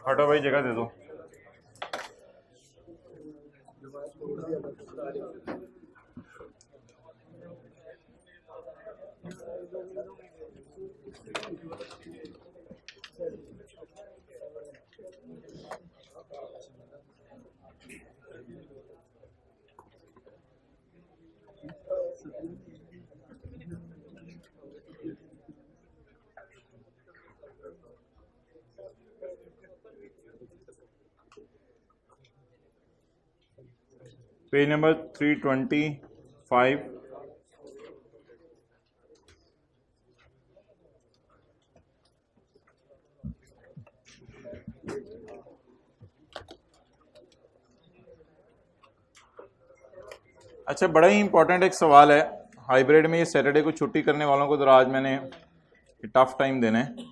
हटो भाई, जगह दे दो। Page number 325। अच्छा, बड़ा ही इंपॉर्टेंट एक सवाल है। हाइब्रिड में ये सैटरडे को छुट्टी करने वालों को ज़रा आज मैंने टफ टाइम देना है।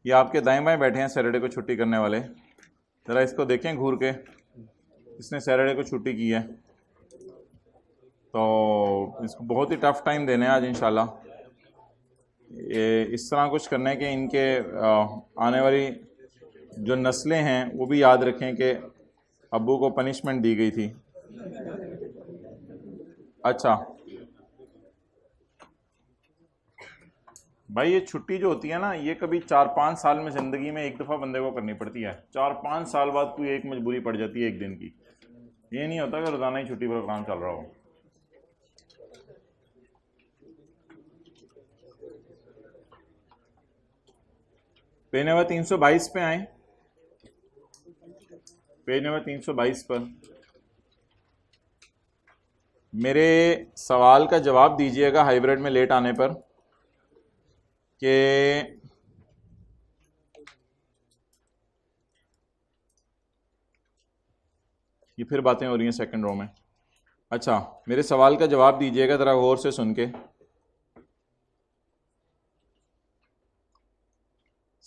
ये आपके दाएं बाएं बैठे हैं सैटरडे को छुट्टी करने वाले, ज़रा इसको देखें घूर के। इसने सैटरडे को छुट्टी की है तो इसको बहुत ही टफ टाइम देना है आज इंशाल्लाह। ये इस तरह कुछ करना है कि इनके आने वाली जो नस्लें हैं वो भी याद रखें कि अब्बू को पनिशमेंट दी गई थी। अच्छा भाई, ये छुट्टी जो होती है ना, ये कभी 4-5 साल में ज़िंदगी में एक दफ़ा बंदे को करनी पड़ती है। 4-5 साल बाद कोई एक मजबूरी पड़ जाती है एक दिन की। ये नहीं होता कि रोज़ाना ही छुट्टी प्रोग्राम चल रहा हो। पेज नंबर 322 पे आए। पेज नंबर 322 पर मेरे सवाल का जवाब दीजिएगा हाइब्रिड में लेट आने पर कि ये फिर बातें हो रही हैं सेकंड रो में। अच्छा, मेरे सवाल का जवाब दीजिएगा ज़रा गौर से सुन के।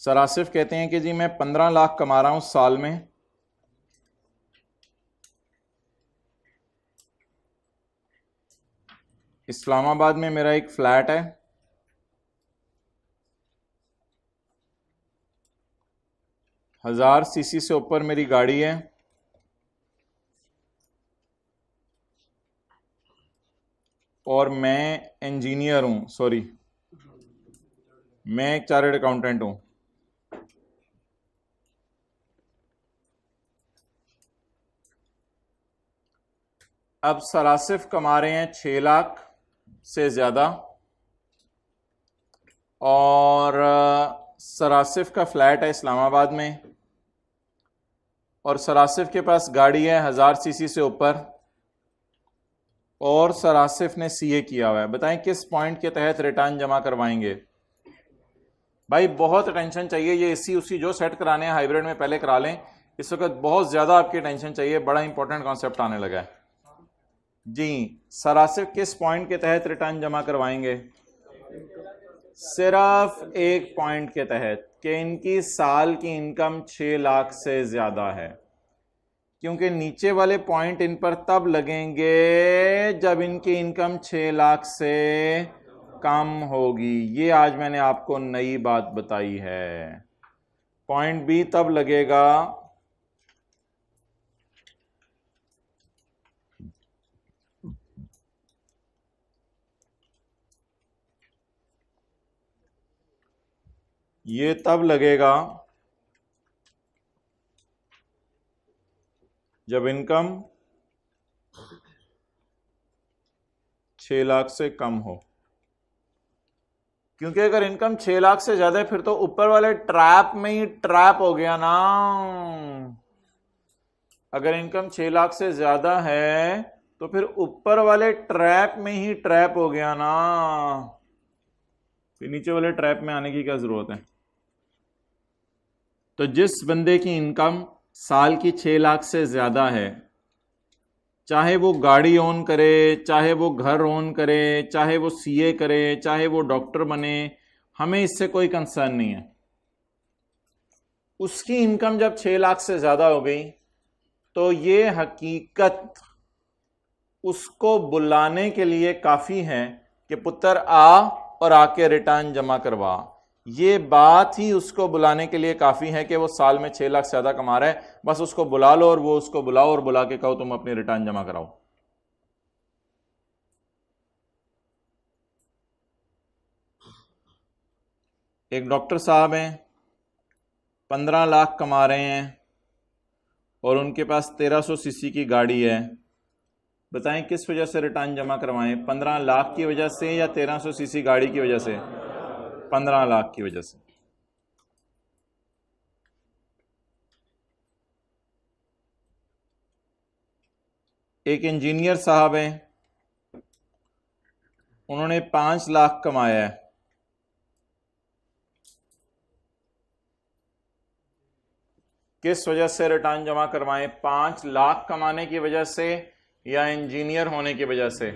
सर आसिफ कहते हैं कि जी मैं 15 लाख कमा रहा हूं साल में। इस्लामाबाद में मेरा एक फ्लैट है। हजार सीसी से ऊपर मेरी गाड़ी है। और मैं इंजीनियर हूं, सॉरी मैं एक चार्टर्ड अकाउंटेंट हूं। अब सर आसिफ कमा रहे हैं 6 लाख से ज़्यादा और सर आसिफ का फ्लैट है इस्लामाबाद में और सर आसिफ के पास गाड़ी है 1000 सीसी से ऊपर और सर आसिफ ने सीए किया हुआ है। बताएं किस पॉइंट के तहत रिटर्न जमा करवाएंगे। भाई बहुत टेंशन चाहिए। ये इसी उसी जो सेट कराने हैं हाइब्रिड में पहले करा लें। इस वक्त बहुत ज़्यादा आपकी टेंशन चाहिए, बड़ा इंपॉर्टेंट कॉन्सेप्ट आने लगा है जी। सर आसिफ किस पॉइंट के तहत रिटर्न जमा करवाएंगे? सिर्फ एक पॉइंट के तहत कि इनकी साल की इनकम 6 लाख से ज़्यादा है, क्योंकि नीचे वाले पॉइंट इन पर तब लगेंगे जब इनकी इनकम 6 लाख से कम होगी। ये आज मैंने आपको नई बात बताई है। पॉइंट बी तब लगेगा ये तब लगेगा जब इनकम 6 लाख से कम हो, क्योंकि अगर इनकम 6 लाख से ज्यादा है फिर तो ऊपर वाले ट्रैप में ही ट्रैप हो गया ना। अगर इनकम 6 लाख से ज्यादा है तो फिर ऊपर वाले ट्रैप में ही ट्रैप हो गया ना। फिर नीचे वाले ट्रैप में आने की क्या जरूरत है। तो जिस बंदे की इनकम साल की 6 लाख से ज़्यादा है, चाहे वो गाड़ी ओन करे, चाहे वो घर ओन करे, चाहे वो सीए करे, चाहे वो डॉक्टर बने, हमें इससे कोई कंसर्न नहीं है। उसकी इनकम जब 6 लाख से ज़्यादा हो गई तो ये हकीकत उसको बुलाने के लिए काफ़ी है कि पुत्र आ और आके रिटर्न जमा करवा। ये बात ही उसको बुलाने के लिए काफी है कि वो साल में 6 लाख से ज्यादा कमा रहा है, बस उसको बुला लो और वो उसको बुलाओ और बुला के कहो तुम अपनी रिटर्न जमा कराओ। एक डॉक्टर साहब हैं, 15 लाख कमा रहे हैं और उनके पास 1300 सीसी की गाड़ी है। बताएं किस वजह से रिटर्न जमा करवाएं, 15 लाख की वजह से या 1300 सीसी गाड़ी की वजह से? 15 लाख की वजह से। एक इंजीनियर साहब हैं, उन्होंने 5 लाख कमाया है। किस वजह से रिटर्न जमा करवाएं, 5 लाख कमाने की वजह से या इंजीनियर होने की वजह से?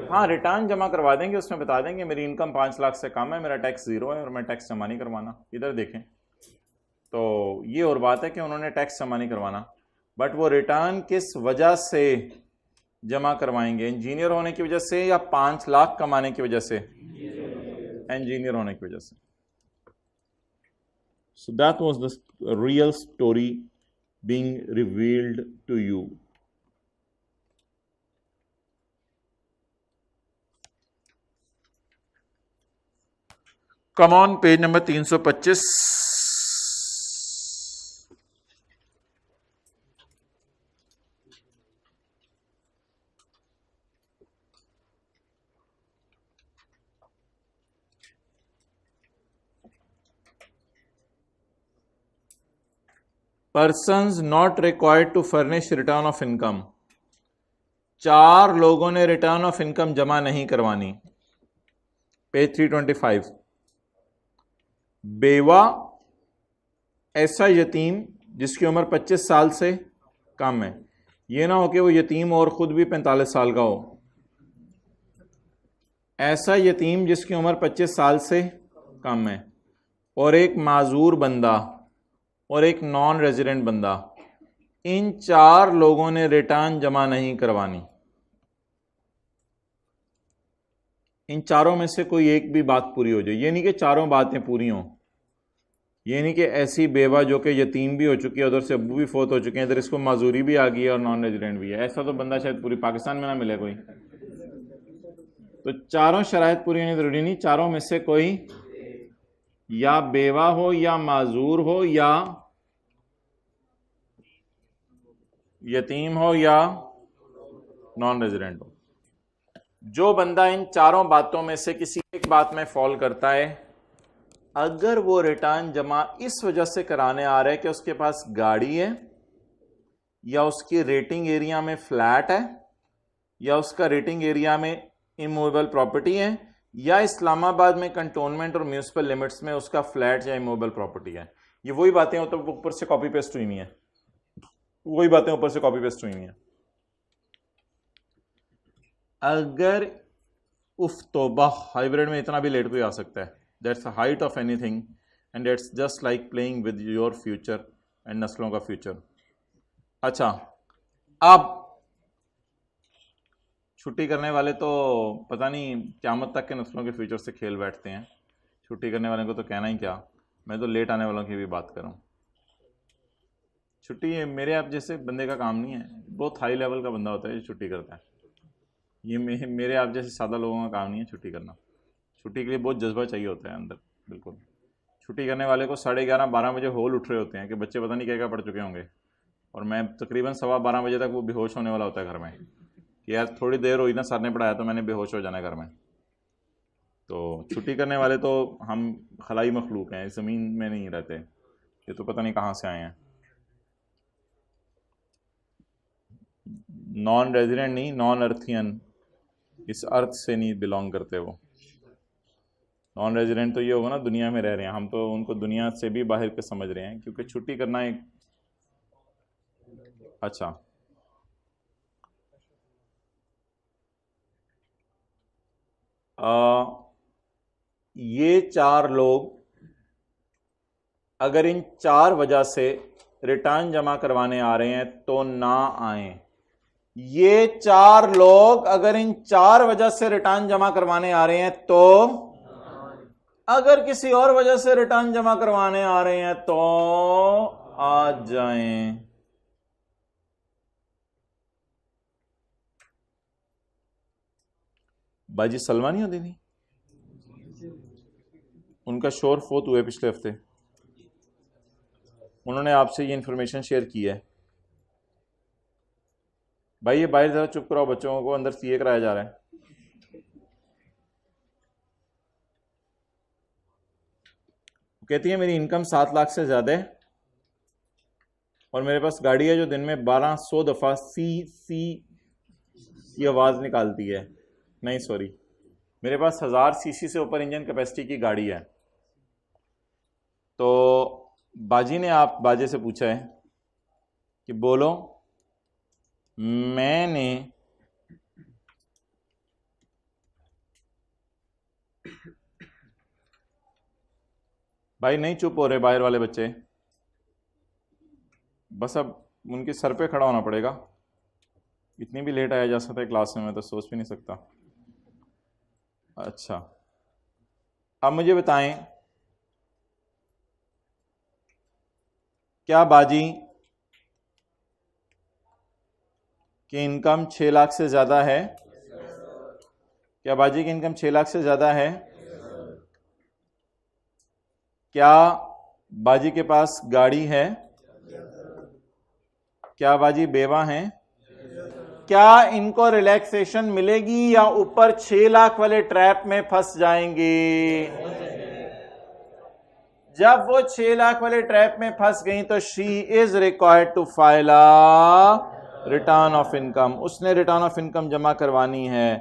हाँ, रिटर्न जमा करवा देंगे, उसमें बता देंगे मेरी इनकम 5 लाख से कम है, मेरा टैक्स 0 है और मैं टैक्स जमा नहीं करवाना। इधर देखें तो ये और बात है कि उन्होंने टैक्स जमा नहीं करवाना, बट वो रिटर्न किस वजह से जमा करवाएंगे, इंजीनियर होने की वजह से या 5 लाख कमाने की वजह से? इंजीनियर होने की वजह से। So that was the real story being revealed to you. Come on, page number 325. Persons not required to furnish return of income. 4 लोगों ने रिटर्न ऑफ इनकम जमा नहीं करवानी। पेज 325। बेवा, ऐसा यतीम जिसकी उम्र 25 साल से कम है, यह ना हो कि वो यतीम और खुद भी 45 साल का हो। ऐसा यतीम जिसकी उम्र 25 साल से कम है, और एक माजूर बंदा और एक नॉन रेजिडेंट बंदा, इन 4 लोगों ने रिटर्न जमा नहीं करवानी। इन चारों में से कोई एक भी बात पूरी हो जाए, ये नहीं कि चारों बातें पूरी हों, ये नहीं कि ऐसी बेवा जो कि यतीम भी हो चुकी है, उधर से अब्बू भी फोत हो चुके हैं, इधर इसको माजूरी भी आ गई है और नॉन रेजिडेंट भी है। ऐसा तो बंदा शायद पूरी पाकिस्तान में ना मिले कोई। तो चारों शराइत पूरी होनी जरूरी नहीं, चारों में से कोई या बेवा हो या माजूर हो या यतीम हो या नॉन रेजिडेंट हो। जो बंदा इन चारों बातों में से किसी एक बात में फॉल करता है, अगर वो रिटर्न जमा इस वजह से कराने आ रहा है कि उसके पास गाड़ी है, या उसकी रेटिंग एरिया में फ्लैट है, या उसका रेटिंग एरिया में इमूवेबल प्रॉपर्टी है, या इस्लामाबाद में कंटोनमेंट और म्यूनिसिपल लिमिट्स में उसका फ्लैट या इमूवेबल प्रॉपर्टी है, ये वही बातें तो ऊपर से कॉपी पेस्ट हुई हुई है, वही बातें ऊपर से कॉपी पेस्ट हुई हुई हैं। अगर उफ तौबा, हाइब्रिड में इतना भी लेट कोई आ सकता है, that's the height of anything and it's just like playing with your future and नस्लों का फ्यूचर। अच्छा, अब छुट्टी करने वाले तो पता नहीं क़यामत तक के नस्लों के फ्यूचर से खेल बैठते हैं, छुट्टी करने वाले को तो कहना ही क्या, मैं तो लेट आने वालों की भी बात करूं। छुट्टी मेरे आप जैसे बंदे का काम नहीं है, बहुत हाई लेवल का बंदा होता है जो छुट्टी करता है। ये मेरे आप जैसे सादा लोगों का काम नहीं है छुट्टी करना। छुट्टी के लिए बहुत जज्बा चाहिए होता है अंदर, बिल्कुल। छुट्टी करने वाले को 11:30-12 बजे होल उठ रहे होते हैं कि बच्चे पता नहीं क्या क्या पढ़ चुके होंगे, और मैं तकरीबन 12:15 बजे तक वो बेहोश होने वाला होता है घर में कि यार थोड़ी देर हुई ना, सर ने पढ़ाया तो मैंने बेहोश हो जाना घर में। तो छुट्टी करने वाले तो हम खलाई मखलूक हैं, ज़मीन में नहीं रहते, ये तो पता नहीं कहाँ से आए हैं। नॉन रेजिडेंट नहीं, नॉन अर्थियन, इस अर्थ से नहीं बिलोंग करते वो। नॉन रेजिडेंट तो ये होगा ना दुनिया में रह रहे हैं, हम तो उनको दुनिया से भी बाहर के समझ रहे हैं, क्योंकि छुट्टी करना एक अच्छा। ये 4 लोग अगर इन 4 वजह से रिटर्न जमा करवाने आ रहे हैं तो ना आए। ये 4 लोग अगर इन 4 वजह से रिटर्न जमा करवाने आ रहे हैं तो, अगर किसी और वजह से रिटर्न जमा करवाने आ रहे हैं तो आ जाएं। बाजी सलमा नहीं होती थी, उनका शोर फोत हुए पिछले हफ्ते, उन्होंने आपसे ये इंफॉर्मेशन शेयर की है। भाई ये बाहर जरा चुप कराओ, बच्चों को अंदर सीए कराया जा रहा है। कहती है मेरी इनकम 7 लाख से ज्यादा है और मेरे पास गाड़ी है जो दिन में 1200 दफा सी सी की आवाज निकालती है। नहीं सॉरी, मेरे पास 1000 सीसी से ऊपर इंजन कैपेसिटी की गाड़ी है। तो बाजी ने आप बाजे से पूछा है कि बोलो मैंने भाई नहीं चुप हो रहे बाहर वाले बच्चे, बस अब उनके सर पे खड़ा होना पड़ेगा। इतनी भी लेट आया जा सकता है क्लास में, मैं तो सोच भी नहीं सकता। अच्छा अब मुझे बताएं, क्या बाजी की इनकम 6 लाख से ज्यादा है? क्या बाजी की इनकम 6 लाख से ज्यादा है? क्या बाजी के पास गाड़ी है? क्या बाजी बेवा हैं? क्या इनको रिलैक्सेशन मिलेगी या ऊपर 6 लाख वाले ट्रैप में फंस जाएंगे? जब वो 6 लाख वाले ट्रैप में फंस गई तो she is required to file return of income, उसने रिटर्न ऑफ इनकम जमा करवानी है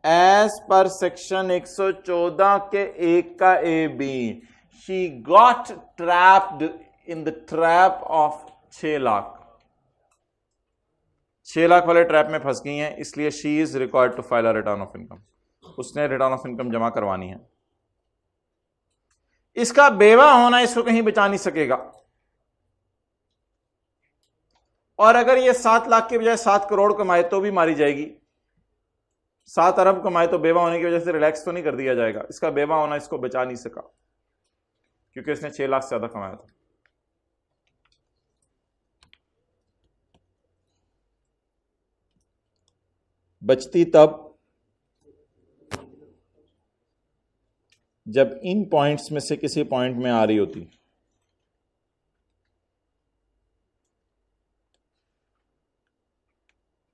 एज पर सेक्शन 114 के 1 का A B. She got trapped in the trap of 6 lakh, 6 lakh वाले ट्रैप में फंस गई हैं, इसलिए शी is required to file return of income, उसने रिटर्न ऑफ इनकम जमा करवानी है। इसका बेवा होना इसको कहीं बचा नहीं सकेगा, और अगर ये 7 लाख के बजाय 7 करोड़ कमाए तो भी मारी जाएगी। 7 अरब कमाए तो बेवा होने की वजह से रिलैक्स तो नहीं कर दिया जाएगा। इसका बेवा होना इसको बचा नहीं सका क्योंकि इसने 6 लाख से ज्यादा कमाया था। बचती तब जब इन पॉइंट्स में से किसी पॉइंट में आ रही होती।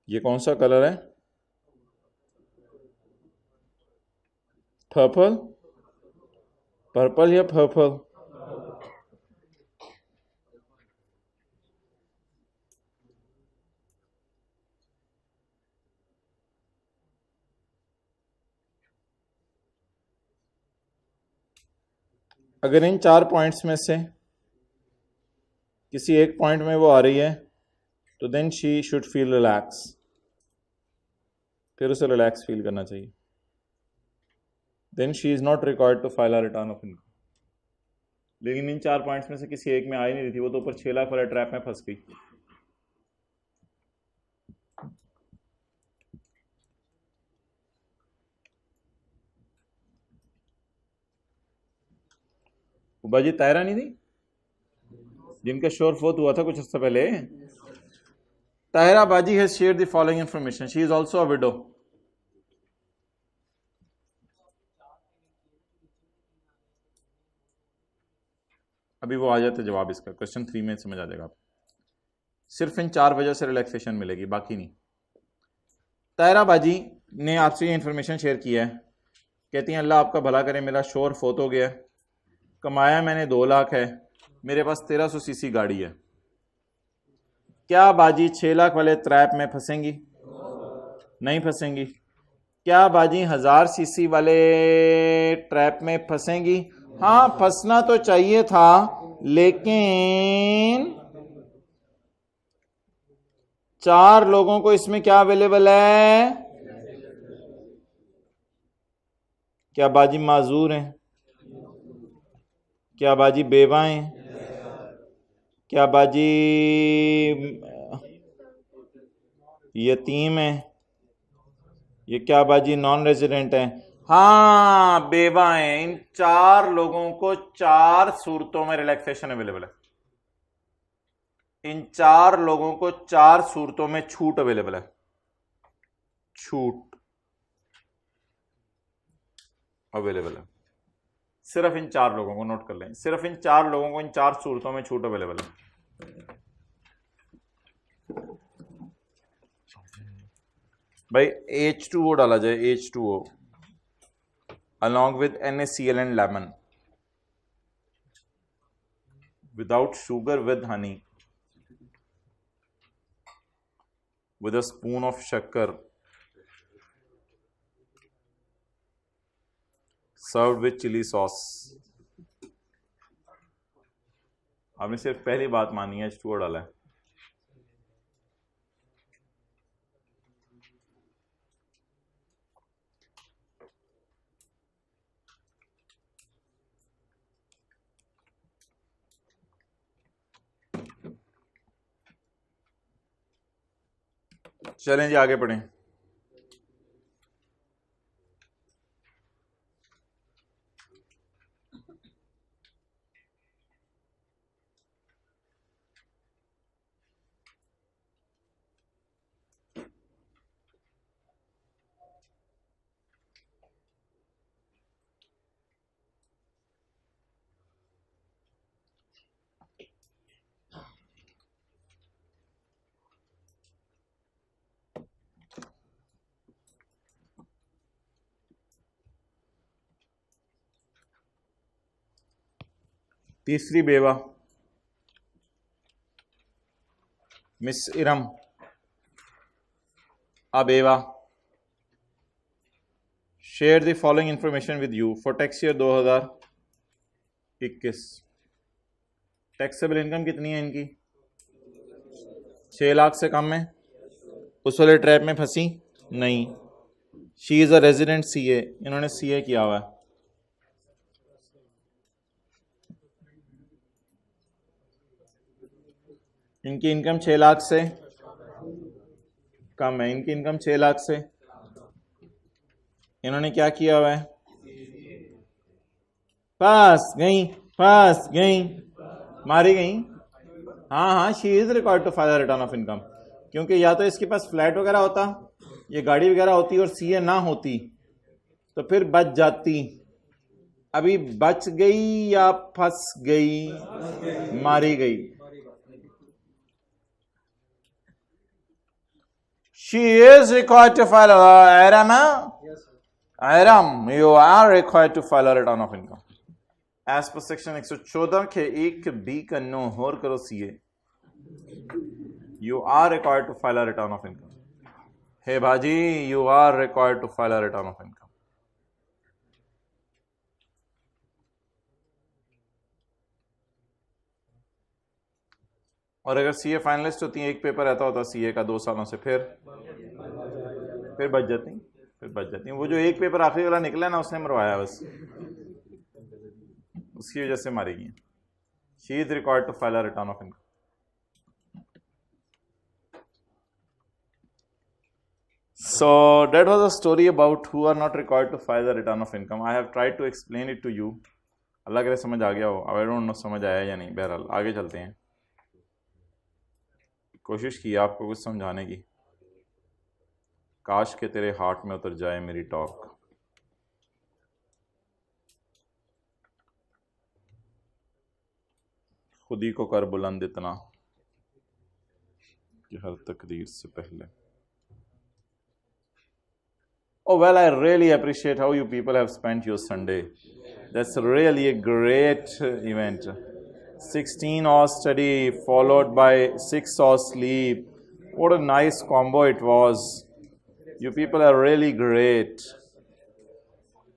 ये कौन सा कलर है? पर्पल, पर्पल या पर्पल? अगर इन 4 पॉइंट्स में से किसी एक पॉइंट में वो आ रही है तो then she should feel relax, फिर उसे रिलैक्स फील करना चाहिए। Then she is not required to file return of income. लेकिन इन 4 पॉइंट्स में से किसी एक में आ ही नहीं रही थी, वो तो ऊपर 6 लाख वाले ट्रैप में फंस गई। बाजी तायरा नहीं थी जिनका शोर फोत हुआ था कुछ अर्सा पहले? ताहिरा बाजी has shared the following information, she is also a window. अभी वो आ जाते जवाब इसका, क्वेश्चन 3 में समझ आ जाएगा आप। सिर्फ इन 4 वजह से रिलैक्सेशन मिलेगी, बाकी नहीं। ताहिरा बाजी ने आपसे ये इंफॉर्मेशन शेयर किया है, कहती हैं अल्लाह आपका भला करे, मेरा शोर फोत हो गया, कमाया मैंने 2 लाख है, मेरे पास 1300 सीसी गाड़ी है। क्या बाजी 6 लाख वाले ट्रैप में फंसेंगी? नहीं फंसेंगी। क्या बाजी 1000 सीसी वाले ट्रैप में फंसेंगी? हाँ फंसना तो चाहिए था, लेकिन 4 लोगों को इसमें क्या अवेलेबल है? क्या बाजी माजूर हैं? क्या बाजी बेवा हैं? क्या बाजी यतीम है, ये क्या बाजी नॉन रेजिडेंट है। हाँ बेवा है। इन 4 लोगों को 4 सूरतों में रिलैक्सेशन अवेलेबल है। इन 4 लोगों को 4 सूरतों में छूट अवेलेबल है। छूट अवेलेबल है सिर्फ इन 4 लोगों को, नोट कर लें, सिर्फ इन 4 लोगों को इन 4 सूरतों में छूट अवेलेबल है। भाई H2O डाला जाए, H2O along with NaCl and lemon without sugar, with honey, with a spoon of shakkar, served with chili sauce। आपने सिर्फ पहली बात मानी है, H2O डाला है। चलें जी आगे बढ़ें। तीसरी बेवा मिस इरम अबेवा share the following information with you for tax year 2021। Taxable income कितनी है इनकी? 6 लाख से कम है। उस वाले ट्रैप में फंसी नहीं। She is a resident CA, इन्होंने सीए किया हुआ है। इनकी इनकम 6 लाख से कम है। इनकी इनकम 6 लाख से, इन्होंने क्या किया हुआ है? पास गई मारी गई। हाँ हाँ, she is required to file return of income, क्योंकि या तो इसके पास फ्लैट वगैरह होता, ये गाड़ी वगैरह होती और सीए ना होती तो फिर बच जाती। अभी बच गई या फंस गई? मारी गई। She is required to file Iram, you are required to file a return of income as per section 114 के 1B का 9 और करो CA। You are required to file a return of income। Hey भाजी, you are required to file a return of income। और अगर CA finalist होती है, एक पेपर रहता होता सीए का 2 सालों से, फिर बच जाती। वो जो एक पेपर आखिरी वाला निकला ना, उसने मरवाया बस, उसकी वजह से मारी गई। She is required to file a return of income. So that was a story about who are not required to file the return of income. I have tried to explain it to you। अल्लाह करे समझ आ गया हो। I don't know समझ आया या नहीं। बहरहाल आगे चलते हैं। कोशिश की आपको कुछ समझाने की, काश के तेरे हार्ट में उतर जाए मेरी टॉक। खुदी को कर बुलंद इतना कि हर तकदीर से पहले। Oh well, I really appreciate how you people have spent your Sunday. That's really a great event. 16 hours study followed by 6 hours sleep. What a nice combo it was. You people are really great.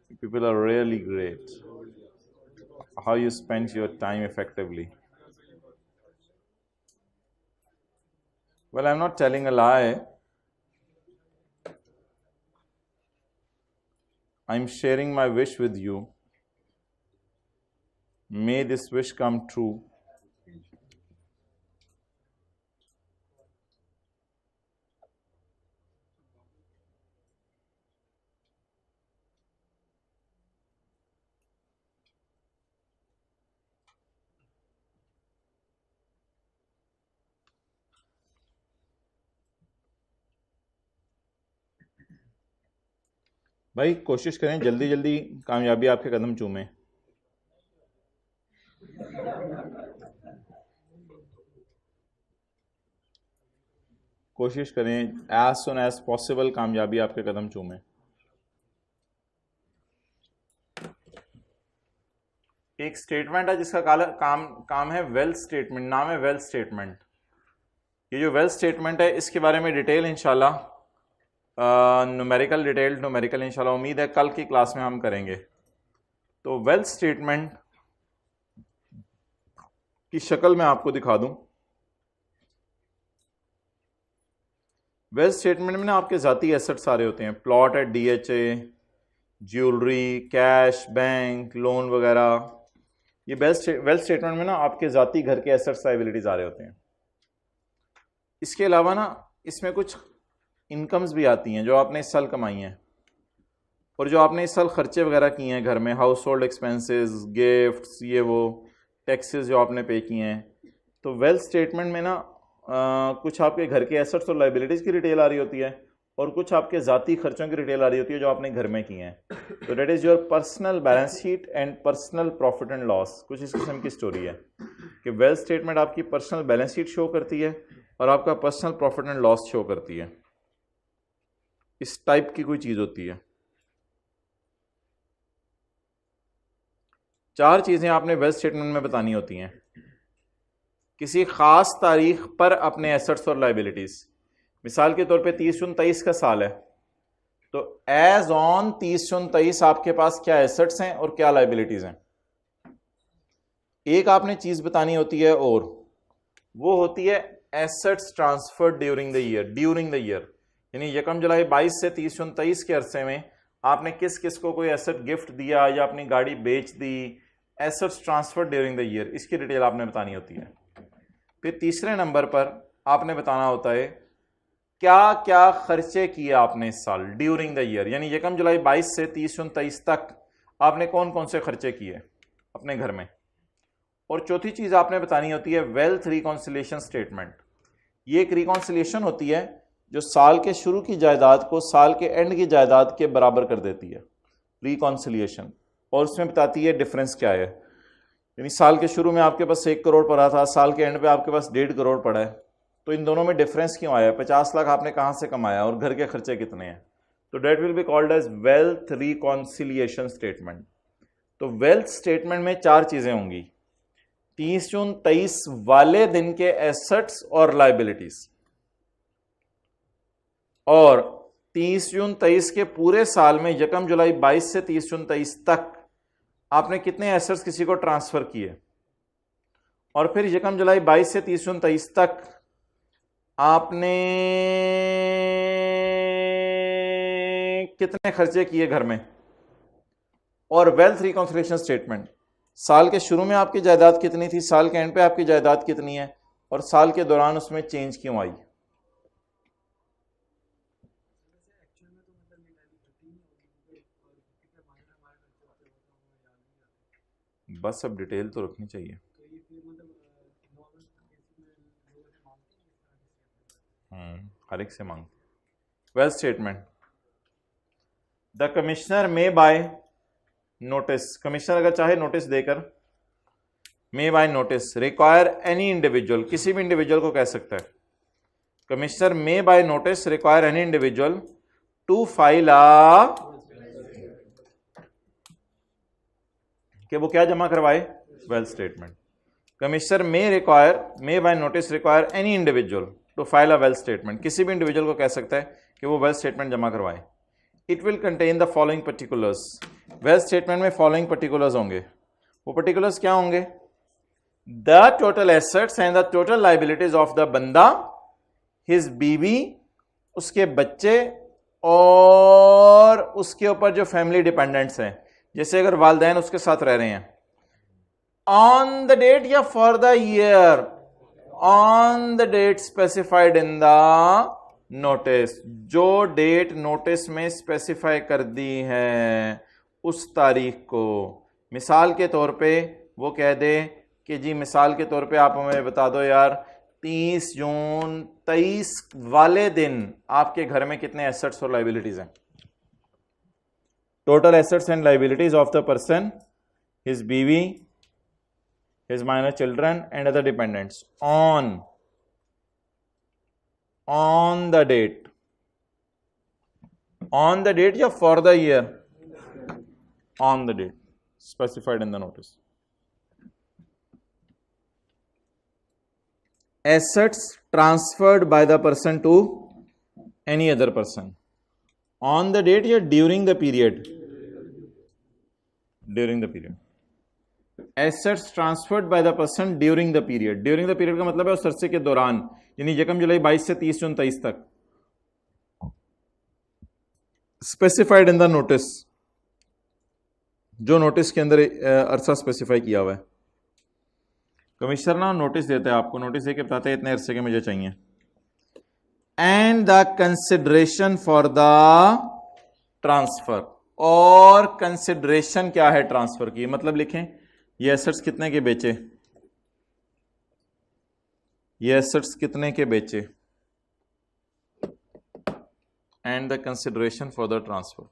You people are really great. How you spent your time effectively. Well, I'm not telling a lie. I'm sharing my wish with you. May this wish come true. भाई कोशिश करें जल्दी जल्दी कामयाबी आपके कदम चूमे। कोशिश करें एज सुन एज पॉसिबल कामयाबी आपके कदम चूमे। एक स्टेटमेंट है जिसका काम है वेल्थ स्टेटमेंट, नाम है वेल्थ स्टेटमेंट। ये जो वेल्थ स्टेटमेंट है इसके बारे में डिटेल इंशाल्लाह न्यूमेरिकल इंशाल्लाह उम्मीद है कल की क्लास में हम करेंगे। तो वेल्थ स्टेटमेंट की शक्ल मैं आपको दिखा दूं। वेल्थ स्टेटमेंट में ना आपके ज़ाती एसेट सारे होते हैं, प्लॉट है, DHA, jewellery, cash, bank, loan वगैरह। ये वेल्थ स्टेटमेंट में ना आपके ज़ाती घर के एसेट्स लायबिलिटीज आ रहे होते हैं। इसके अलावा ना इसमें कुछ इनकम्स भी आती हैं जो आपने इस साल कमाई हैं और जो आपने इस साल खर्चे वगैरह किए हैं घर में, हाउस होल्ड एक्सपेंसेस, गिफ्ट्स, ये वो टैक्सेस जो आपने पे किए हैं। तो वेल्थ स्टेटमेंट में ना कुछ आपके घर के एसेट्स और लायबिलिटीज़ की डिटेल आ रही होती है और कुछ आपके ज़ाती खर्चों की डिटेल आ रही होती है जो आपने घर में किए हैं। तो that is your personal balance sheet and personal profit and loss. कुछ इस किस्म की स्टोरी है कि वेल्थ स्टेटमेंट आपकी पर्सनल बैलेंस शीट शो करती है और आपका personal profit and loss show करती है। इस टाइप की कोई चीज़ होती है। 4 चीज़ें आपने वेल्थ स्टेटमेंट में बतानी होती हैं। किसी ख़ास तारीख पर अपने एसेट्स और लायबिलिटीज़, मिसाल के तौर पे 30 जून 23 का साल है तो एज ऑन 30 जून 23 आपके पास क्या एसेट्स हैं और क्या लायबिलिटीज़ हैं। एक आपने चीज़ बतानी होती है और वो होती है assets transferred during the year. यानी 1 जुलाई 22 से 30 जून 23 के अरसे में आपने किस किस को कोई एसेट गिफ्ट दिया या अपनी गाड़ी बेच दी। Assets transfer during the year, इसकी डिटेल आपने बतानी होती है। फिर तीसरे नंबर पर आपने बताना होता है क्या क्या खर्चे किए आपने इस साल ड्यूरिंग द ईयर, यानी 1 जुलाई 22 से 30 जून 23 तक आपने कौन कौन से खर्चे किए अपने घर में। और चौथी चीज़ आपने बतानी होती है वेल्थ रिकॉन्सिलिएशन स्टेटमेंट। ये एक रिकॉन्सिलिएशन होती है जो साल के शुरू की जायदाद को साल के एंड की जायदाद के बराबर कर देती है, रिकॉन्सिलिएशन। और उसमें बताती है डिफरेंस क्या है। यानी साल के शुरू में आपके पास 1 करोड़ पड़ा था, साल के एंड पे आपके पास 1.5 करोड़ पड़ा है, तो इन दोनों में डिफरेंस क्यों आया, 50 लाख आपने कहाँ से कमाया और घर के खर्चे कितने हैं। तो that will be called as wealth reconciliation statement. तो वेल्थ स्टेटमेंट में 4 चीज़ें होंगी, 30 जून 23 वाले दिन के एसेट्स और लायबिलिटीज, और 30 जून 23 के पूरे साल में 1 जुलाई 22 से 30 जून 23 तक आपने कितने एसेट्स किसी को ट्रांसफर किए, और फिर 1 जुलाई 22 से 30 जून 23 तक आपने कितने खर्चे किए घर में। और वेल्थ रिकॉन्सिलिएशन स्टेटमेंट, साल के शुरू में आपकी जायदाद कितनी थी, साल के एंड पे आपकी जायदाद कितनी है, और साल के दौरान उसमें चेंज क्यों आई। बस अब डिटेल तो रखनी चाहिए। हर एक से मांग। Wealth statement, the commissioner may by notice, commissioner अगर चाहे नोटिस देकर, may by notice require any individual, किसी भी इंडिविजुअल को कह सकता है। Commissioner may by notice require any individual to file कि वो क्या जमा करवाए, wealth statement. Commissioner may by notice require any individual to file a wealth statement, किसी भी इंडिविजुअल को कह सकता है कि वो वेल्थ स्टेटमेंट जमा करवाए। It will contain the following particulars, wealth statement में फॉलोइंग पर्टिकुलर्स होंगे। वो पर्टिकुलर्स क्या होंगे, the total assets and the total liabilities of the बंदा, हिज बीवी, उसके बच्चे और उसके ऊपर जो फैमिली डिपेंडेंट्स हैं, जैसे अगर वालिदैन उसके साथ रह रहे हैं, ऑन द डेट या for the year, on the date specified in the notice, जो डेट नोटिस में स्पेसिफाई कर दी है उस तारीख को। मिसाल के तौर पे वो कह दे कि जी मिसाल के तौर पे आप हमें बता दो यार 30 जून 23 वाले दिन आपके घर में कितने एसेट्स और लायबिलिटीज हैं। total assets and liabilities of the person, his BV, his minor children and other dependents on the date या for the year? On the date specified in the notice. Assets transferred by the person to any other person on the date या during the period? During the period. Assets transferred by the person during the period. During the period का मतलब है उस अरसे के दौरान, यानी यकम जुलाई 22 से 30 जून 23 तक, स्पेसिफाइड इन द नोटिस, जो नोटिस के अंदर अरसा स्पेसिफाई किया हुआ है। कमिश्नर ना नोटिस देता है आपको, नोटिस देके बताते हैं इतने अरसे के मुझे चाहिए। And the consideration for the transfer, और कंसिडरेशन क्या है ट्रांसफर की, मतलब लिखें ये एसेट्स कितने के बेचे, ये एसेट्स कितने के बेचे, and the consideration for the transfer.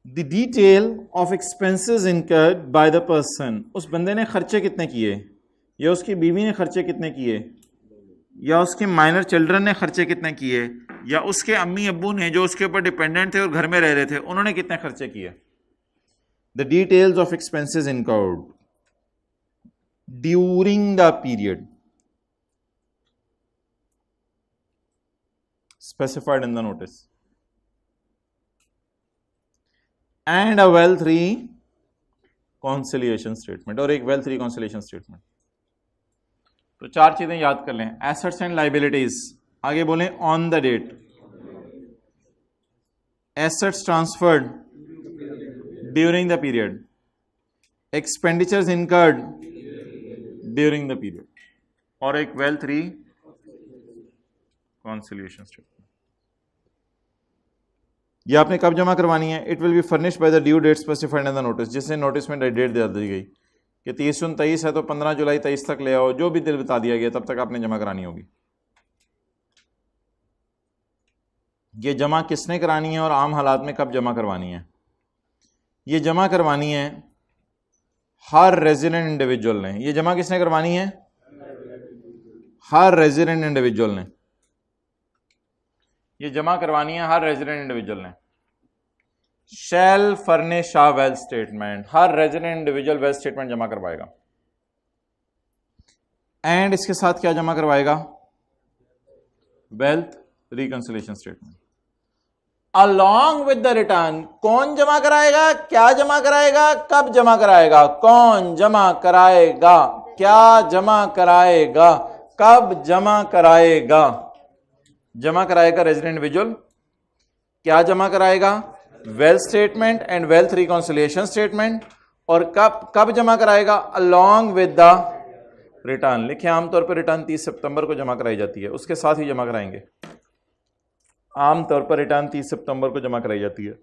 The detail of expenses incurred by the person, उस बंदे ने खर्चे कितने किए, या उसकी बीवी ने खर्चे कितने किए, या उसके माइनर चिल्ड्रन ने खर्चे कितने किए, या उसके अम्मी अब्बू ने जो उसके ऊपर डिपेंडेंट थे और घर में रह रहे थे उन्होंने कितने खर्चे किए। The details of expenses incurred during the period specified in the notice and a well 3 conciliation statement, और एक well 3 conciliation statement। तो चार चीजें याद कर लें, एसेट्स एंड लाइबिलिटीज, आगे बोलें on the date, assets transferred during the period, expenditures incurred during the period, और एक वेल 3 कॉन्सिलिएशन स्टेटमेंट। ये आपने कब जमा करवानी है? It will be furnished by the due date specified in the notice, जिससे नोटिस में डेट दे दी गई कि 30 जून 23 है तो 15 जुलाई 23 तक ले आओ, जो भी दिल बता दिया गया तब तक आपने जमा करानी होगी। ये जमा किसने करानी है और आम हालात में कब जमा करवानी है? ये जमा करवानी है हर रेजिडेंट इंडिविजुअल ने। ये जमा किसने करवानी है? हर रेजिडेंट इंडिविजुअल ने। ये जमा करवानी है हर रेजिडेंट इंडिविजुअल ने। शैल फर्निश अ वेल्थ स्टेटमेंट, हर रेजिडेंट इंडिविजुअल वेल्थ स्टेटमेंट जमा करवाएगा। एंड इसके साथ क्या जमा करवाएगा? Wealth reconciliation statement along with the return. कौन जमा कराएगा? क्या जमा कराएगा? कब जमा कराएगा? कौन जमा कराएगा? क्या जमा कराएगा? कब जमा कराएगा? जमा कराएगा रेजिडेंट इंडिविजुअल। क्या जमा कराएगा? Wealth statement and wealth reconciliation statement. और कब जमा कराएगा? Along with the return. लिखे आमतौर पर रिटर्न 30 सितंबर को जमा कराई जाती है, उसके साथ ही जमा कराएंगे। आमतौर पर रिटर्न 30 सितंबर को जमा कराई जाती है।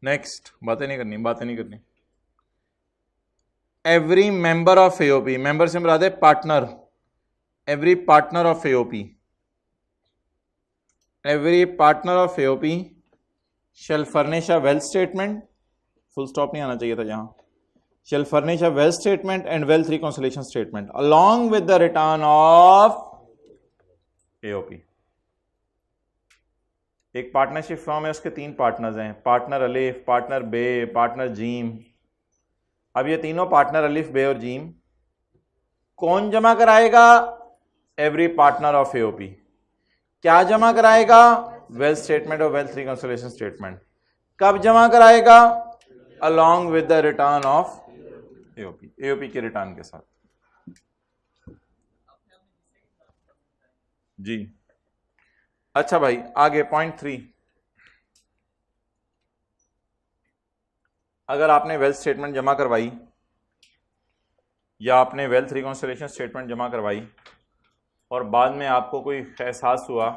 नेक्स्ट, बातें नहीं करनी। Every member of AOP, member से मुराद है partner. Every partner of AOP, every partner of AOP shell furnish a wealth statement, full stop नहीं आना चाहिए था यहां, शैल furnish a wealth statement and wealth reconciliation statement along with the return of AOP. एक partnership firm है, उसके 3 partners हैं, partner अलिफ, पार्टनर बे, पार्टनर जीम। अब ये तीनों पार्टनर अलिफ, बे और जीम कौन जमा कराएगा? Every partner of AOP. क्या जमा कराएगा? वेल्थ स्टेटमेंट और वेल्थ रिकंसिलिएशन स्टेटमेंट। कब जमा कराएगा? Along with the return of AOP, AOP के रिटर्न के साथ। जी अच्छा भाई, आगे पॉइंट 3। अगर आपने वेल्थ स्टेटमेंट जमा करवाई या आपने वेल्थ रिकंसिलिएशन स्टेटमेंट जमा करवाई और बाद में आपको कोई एहसास हुआ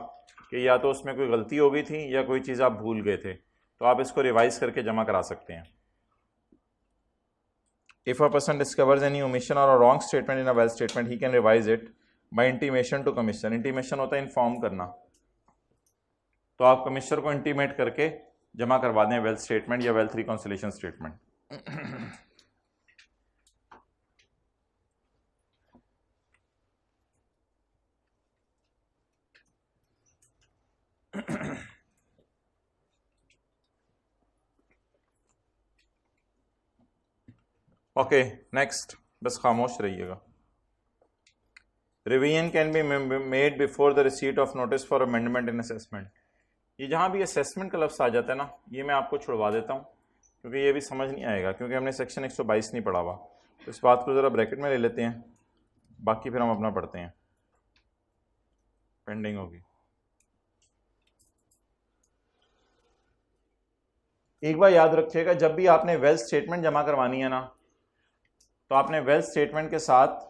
कि या तो उसमें कोई गलती हो गई थी या कोई चीज़ आप भूल गए थे, तो आप इसको रिवाइज करके जमा करा सकते हैं। If a person discovers any omission or a wrong statement in a wealth statement, he can revise it by intimation to commissioner. Intimation होता है इन्फॉर्म करना, तो आप कमिश्नर को इंटीमेट करके जमा करवा दें वेल्थ स्टेटमेंट या wealth reconciliation statement. Okay next, बस खामोश रहिएगा। Revision can be made before the receipt of notice for amendment in assessment. ये जहाँ भी असेसमेंट का लफ्ज़ आ जाता है ना, ये मैं आपको छुड़वा देता हूँ क्योंकि ये भी समझ नहीं आएगा, क्योंकि हमने सेक्शन 122 नहीं पढ़ा हुआ। तो इस बात को ज़रा ब्रैकेट में ले लेते हैं, बाकी फिर हम अपना पढ़ते हैं, पेंडिंग होगी। एक बार याद रखिएगा, जब भी आपने वेल्थ स्टेटमेंट जमा करवानी है ना, तो आपने वेल्थ स्टेटमेंट के साथ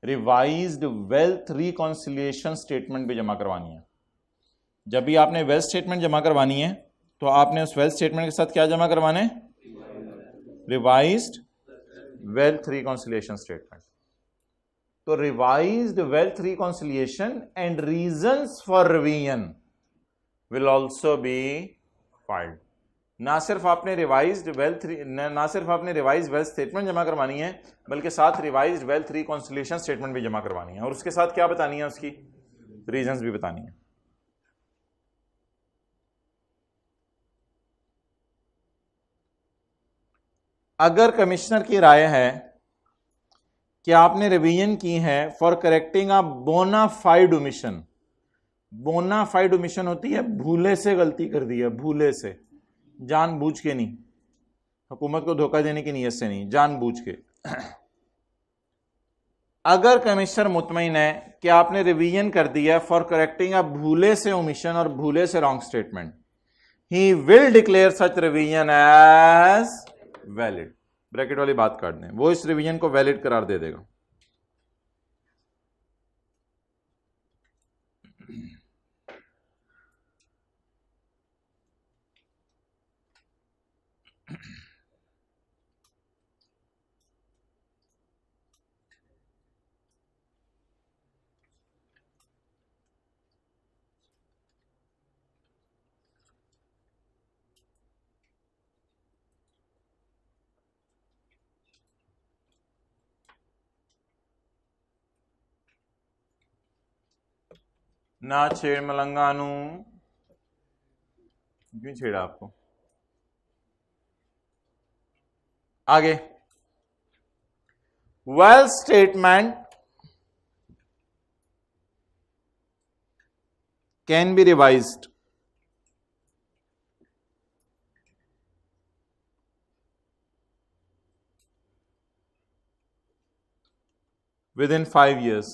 रिवाइज्ड वेल्थ रिकॉन्सिलिएशन स्टेटमेंट भी जमा करवानी है। जब भी आपने वेल्थ स्टेटमेंट जमा करवानी है तो आपने उस वेल्थ स्टेटमेंट के साथ क्या जमा करवाने? Revised wealth reconciliation statement. तो revised wealth reconciliation and reasons for revision will also be filed. ना सिर्फ आपने रिवाइज्ड वेल्थ स्टेटमेंट जमा करवानी है, बल्कि साथ रिवाइज्ड वेल्थ रिकॉन्सिलिएशन स्टेटमेंट भी जमा करवानी है, और उसके साथ क्या बतानी है? उसकी रीजंस भी बतानी है। अगर कमिश्नर की राय है कि आपने रिवीजन की है for correcting a bona fide omission. Bona fide omission होती है भूले से गलती कर दी है, भूले से, जानबूझ के नहीं, हुकूमत को धोखा देने की नीयत से नहीं, जानबूझ के। अगर कमिश्नर मुतमईन है कि आपने रिवीजन कर दिया फॉर करेक्टिंग अ भूले से ओमिशन और भूले से wrong statement, he will declare such revision as valid. Bracket वाली बात काट दें, वो इस रिवीजन को वैलिड करार दे देगा। ना छेड़ मलंगानू, क्यों छेड़ा आपको? आगे, wealth statement can be revised with in 5 years।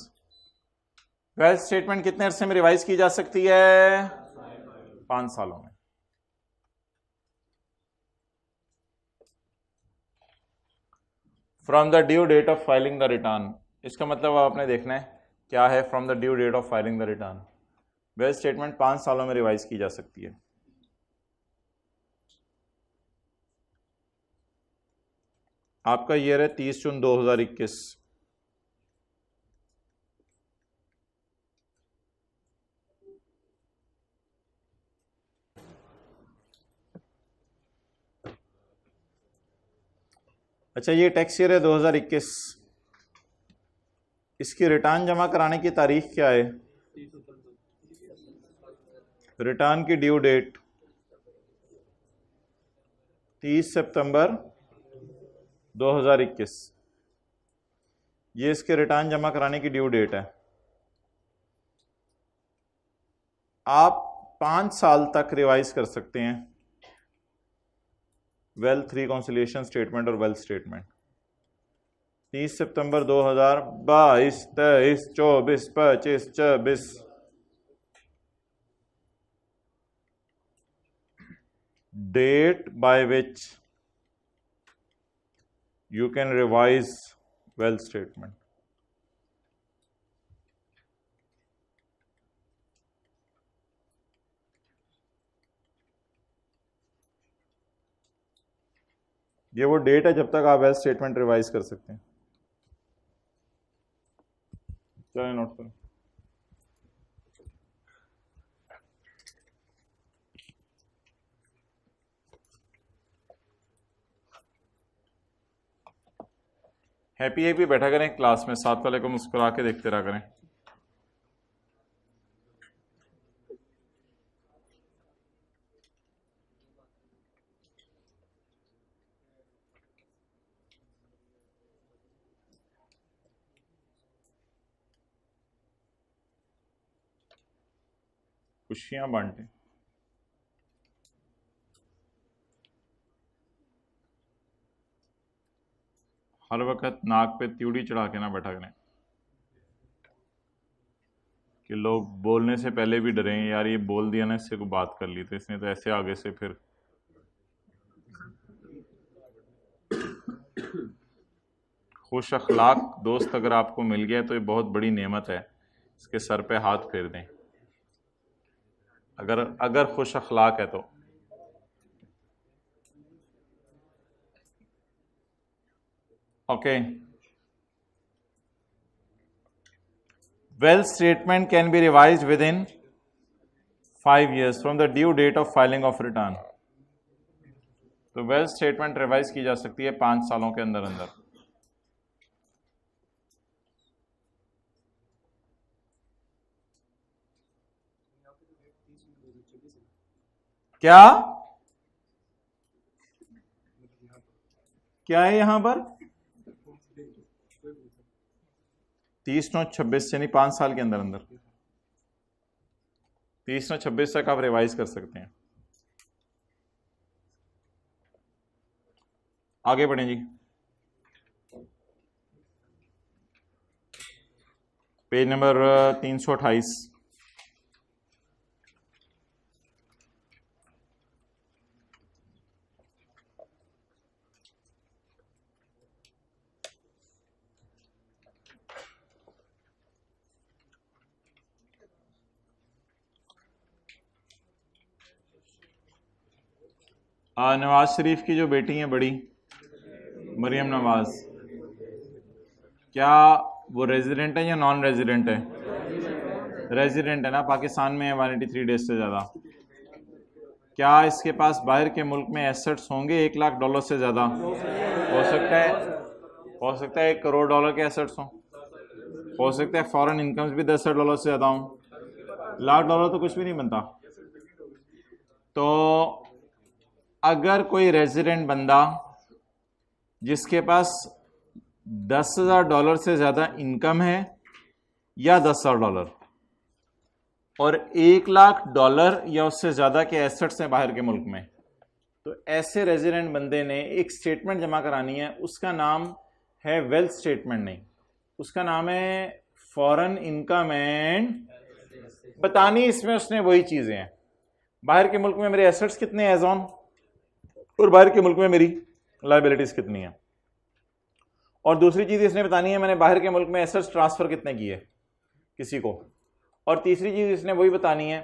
Wealth statement कितने अरसे में रिवाइज की जा सकती है? 5 सालों में। From the due date of filing the return. इसका मतलब आपने देखना है क्या है from the due date of filing the return. Wealth statement 5 सालों में रिवाइज की जा सकती है। आपका ईयर है 30 जून 2021। अच्छा, ये टैक्स ईयर है 2021। इसकी रिटर्न जमा कराने की तारीख क्या है? रिटर्न की ड्यू डेट 30 सितंबर 2021, ये इसके रिटर्न जमा कराने की ड्यू डेट है। आप 5 साल तक रिवाइज कर सकते हैं वेल्थ रिकॉन्सिलिएशन स्टेटमेंट और wealth statement. 30 September 2022, 23, 24, 25, 26, date by which you can revise wealth statement. ये वो डेट है जब तक आप वेल्थ स्टेटमेंट रिवाइज कर सकते हैं। चलिए नोट करें। हैप्पी हैप्पी बैठा करें क्लास में, साथ वाले को मुस्कुरा के देखते रहा करें। खुशियां बांटें। हर वक्त नाक पे त्यूड़ी चढ़ा के ना बैठा करें कि लोग बोलने से पहले भी डरें, यार ये बोल दिया ना, इससे कोई बात कर ली तो इसने तो ऐसे आगे से फिर। खुश अखलाक दोस्त अगर आपको मिल गया तो ये बहुत बड़ी नेमत है, इसके सर पे हाथ फेर दें अगर खुश अखलाक है तो। Okay, wealth statement can be revised within 5 years from the due date of filing of return। तो wealth statement रिवाइज की जा सकती है 5 सालों के अंदर अंदर। क्या क्या है यहां पर? 30/9/26 यानी 5 साल के अंदर अंदर 30/9/26 तक आप रिवाइज कर सकते हैं। आगे बढ़ें जी। Page number 328। नवाज शरीफ की जो बेटी है बड़ी, मरियम नवाज, क्या वो रेजिडेंट है या नॉन रेजिडेंट है? रेजिडेंट है ना, पाकिस्तान में है 183 डेज से ज़्यादा। क्या इसके पास बाहर के मुल्क में एसेट्स होंगे $1 लाख से ज़्यादा? हो सकता है $1 करोड़ के एसेट्स हों, हो सकता है फॉरेन इनकम्स भी $10 से ज़्यादा हों। $1 लाख तो कुछ भी नहीं बनता। तो अगर कोई रेजिडेंट बंदा जिसके पास $10,000 से ज़्यादा इनकम है या $10,000 और $1 लाख या उससे ज़्यादा के एसेट्स हैं बाहर के मुल्क में, तो ऐसे रेजिडेंट बंदे ने एक स्टेटमेंट जमा करानी है। उसका नाम है वेल्थ स्टेटमेंट, नहीं, उसका नाम है फॉरेन इनकम एंड। बतानी इसमें उसने वही चीज़ें हैं, बाहर के मुल्क में मेरे एसेट्स कितने हैं एज ऑन, और बाहर के मुल्क में मेरी लायबिलिटीज कितनी है। और दूसरी चीज़ इसने बतानी है मैंने बाहर के मुल्क में एसेट्स ट्रांसफ़र कितने किए किसी को। और तीसरी चीज़ इसने वही बतानी है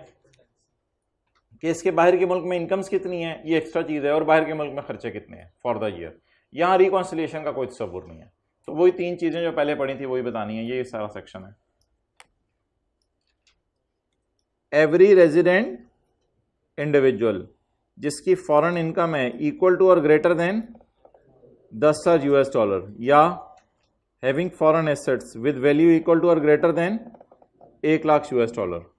कि इसके बाहर के मुल्क में इनकम्स कितनी है, ये एक्स्ट्रा चीज़ है, और बाहर के मुल्क में खर्चे कितने हैं फॉर द ईयर। यहाँ रिकॉन्सिलिएशन का कोई तस्वुर नहीं है। तो वही 3 चीज़ें जो पहले पढ़ी थी वही बतानी है। ये सारा सेक्शन है। एवरी रेजिडेंट इंडिविजुअल जिसकी फॉरेन इनकम है equal to or greater than $10,000 या having foreign assets with value equal to or greater than $1 lakh.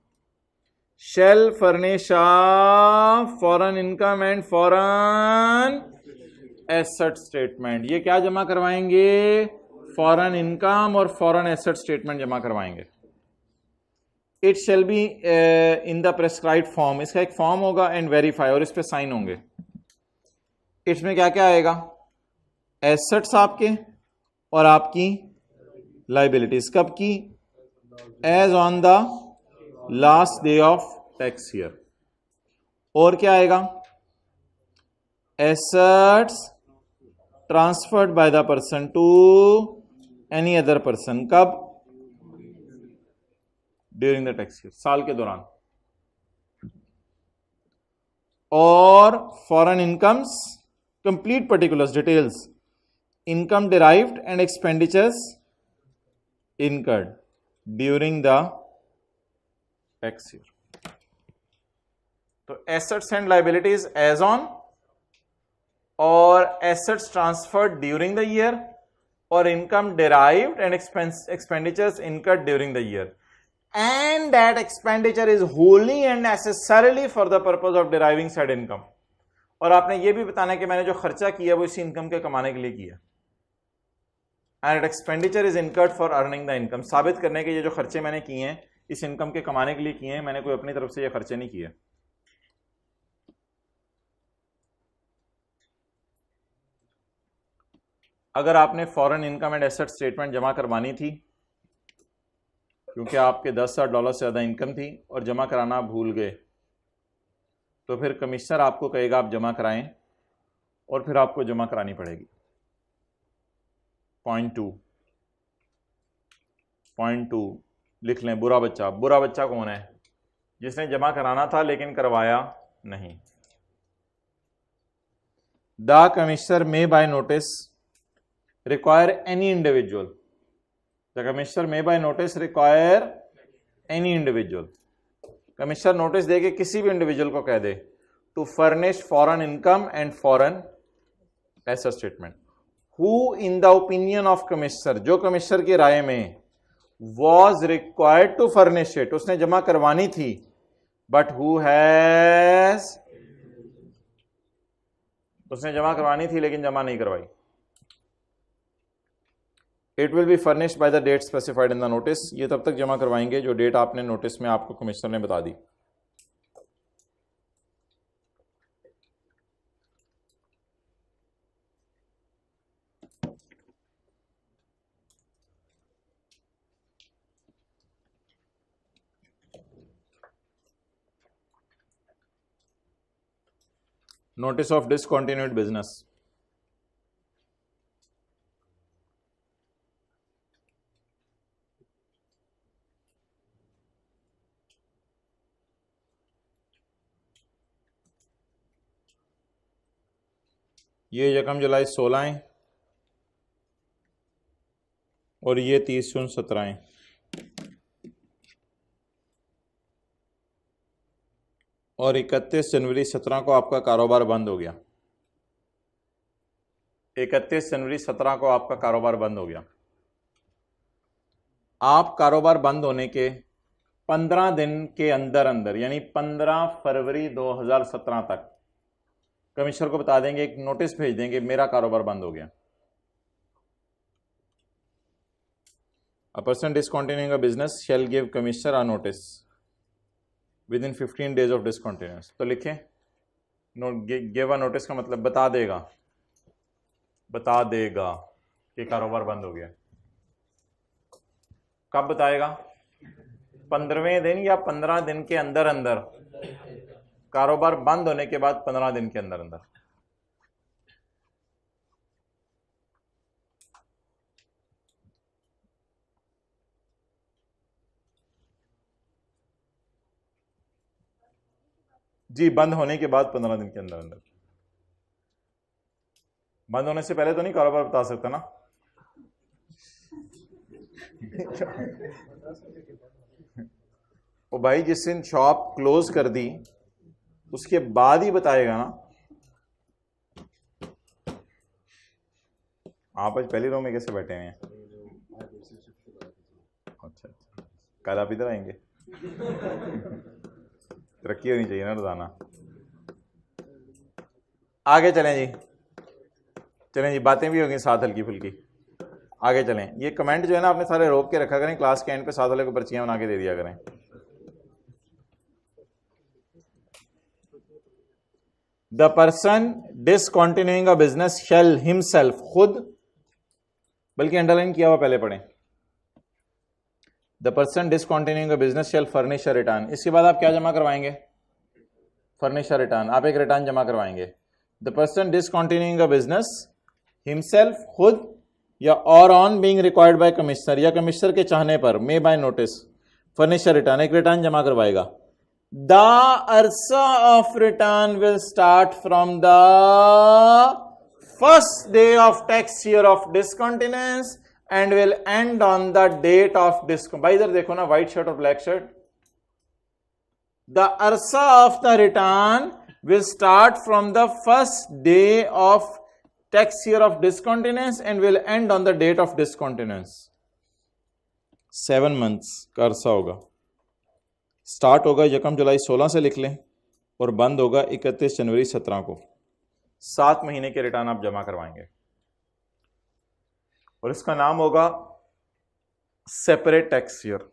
shall furnish a foreign income and foreign asset statement. ये क्या जमा करवाएंगे? फॉरेन इनकम और foreign asset statement जमा करवाएंगे. It shall be in the prescribed form. इसका एक form होगा एंड वेरीफाई, और इस पे साइन होंगे. इसमें क्या क्या आएगा? एसेट्स आपके और आपकी लाइबिलिटीज. कब की? As on the last day of tax year. और क्या आएगा? Assets transferred by the person to any other person. कब? ड्यूरिंग द टैक्स ईयर, साल के दौरान. और foreign incomes, complete particulars, details. Income derived and expenditures incurred during the tax year. तो assets and liabilities as on, और assets transferred during the year, और income derived and expenditures incurred during the year. And that expenditure is wholly and necessarily for the purpose of deriving said income. और आपने ये भी बताना है कि मैंने जो खर्चा किया वो इसी इनकम के कमाने के लिए किया. And that expenditure is incurred for earning the income. साबित करने के ये जो खर्चे मैंने किए हैं इस इनकम के कमाने के लिए किए हैं, मैंने कोई अपनी तरफ से ये खर्चे नहीं किए. अगर आपने foreign income and asset statement जमा करवानी थी क्योंकि आपके $10,000 से ज़्यादा इनकम थी और जमा कराना भूल गए, तो फिर कमिश्नर आपको कहेगा आप जमा कराएं और फिर आपको जमा करानी पड़ेगी. पॉइंट टू लिख लें. बुरा बच्चा. बुरा बच्चा कौन है? जिसने जमा कराना था लेकिन करवाया नहीं. The commissioner may by notice require any individual. The commissioner may by notice require any individual. Commissioner notice देके किसी भी इंडिविजुअल को कह दे to furnish foreign income and foreign asset statement. Who in the opinion of commissioner, जो commissioner की राय में was required to furnish it, उसने जमा करवानी थी, बट हु हैज, उसने जमा करवानी थी लेकिन जमा नहीं करवाई. It will be furnished by the date specified in the notice. ये तब तक जमा करवाएंगे जो डेट आपने नोटिस में आपको कमिश्नर ने बता दी. Notice of discontinued business. ये 1 जुलाई 16 है और ये 30 जून 17 है. और 31 जनवरी 17 को आपका कारोबार बंद हो गया. 31 जनवरी 17 को आपका कारोबार बंद हो गया. आप कारोबार बंद होने के 15 दिन के अंदर अंदर, यानी 15 फरवरी 2017 तक कमिश्नर को बता देंगे, एक नोटिस भेज देंगे मेरा कारोबार बंद हो गया. A person discontinuing a business shell give commissioner a notice with in 15 days of discontinuous. तो लिखें गिव अ नोटिस का मतलब बता देगा, बता देगा कि कारोबार बंद हो गया. कब बताएगा? 15वें दिन या 15 दिन के अंदर अंदर. कारोबार बंद होने के बाद 15 दिन के अंदर अंदर. जी, बंद होने के बाद 15 दिन के अंदर अंदर. बंद होने से पहले तो नहीं कारोबार बता सकता ना. ओ भाई, जिस दिन शॉप क्लोज कर दी उसके बाद ही बताएगा ना. आप आज पहली रो में कैसे बैठे हैं? अच्छा, कल आप इधर आएंगे. तरक्की होनी चाहिए ना रोजाना। आगे चलें जी, चलें जी, बातें भी होंगी साथ हल्की फुल्की। आगे चलें। ये कमेंट जो है ना आपने सारे रोक के रखा करें, क्लास के एंड पे साथ वाले को पर्चियां बना के दे दिया करें। The person discontinuing a business shall himself, खुद, बल्कि अंडरलाइन किया हुआ पहले पढ़ें। The person discontinuing a business shall furnish a return. इसके बाद आप क्या जमा करवाएंगे? Furnish a return. आप एक रिटर्न जमा करवाएंगे। The person discontinuing a business himself, खुद, या or on being required by commissioner, या कमिश्नर के चाहने पर, may by notice, furnish a return, एक रिटर्न जमा करवाएगा। द अरसा of return will start from the first day of tax year of discontinuance and will end on the date of disc. भाई इधर देखो ना, व्हाइट शर्ट और black shirt. The अरसा of the return will start from the first day of tax year of discontinuance and will end on the date of discontinuance. 7 months का अरसा होगा। Start होगा 1 जुलाई 16 से लिख लें, और बंद होगा 31 जनवरी 17 को। 7 महीने के रिटर्न आप जमा करवाएंगे, और इसका नाम होगा सेपरेट टैक्स ईयर।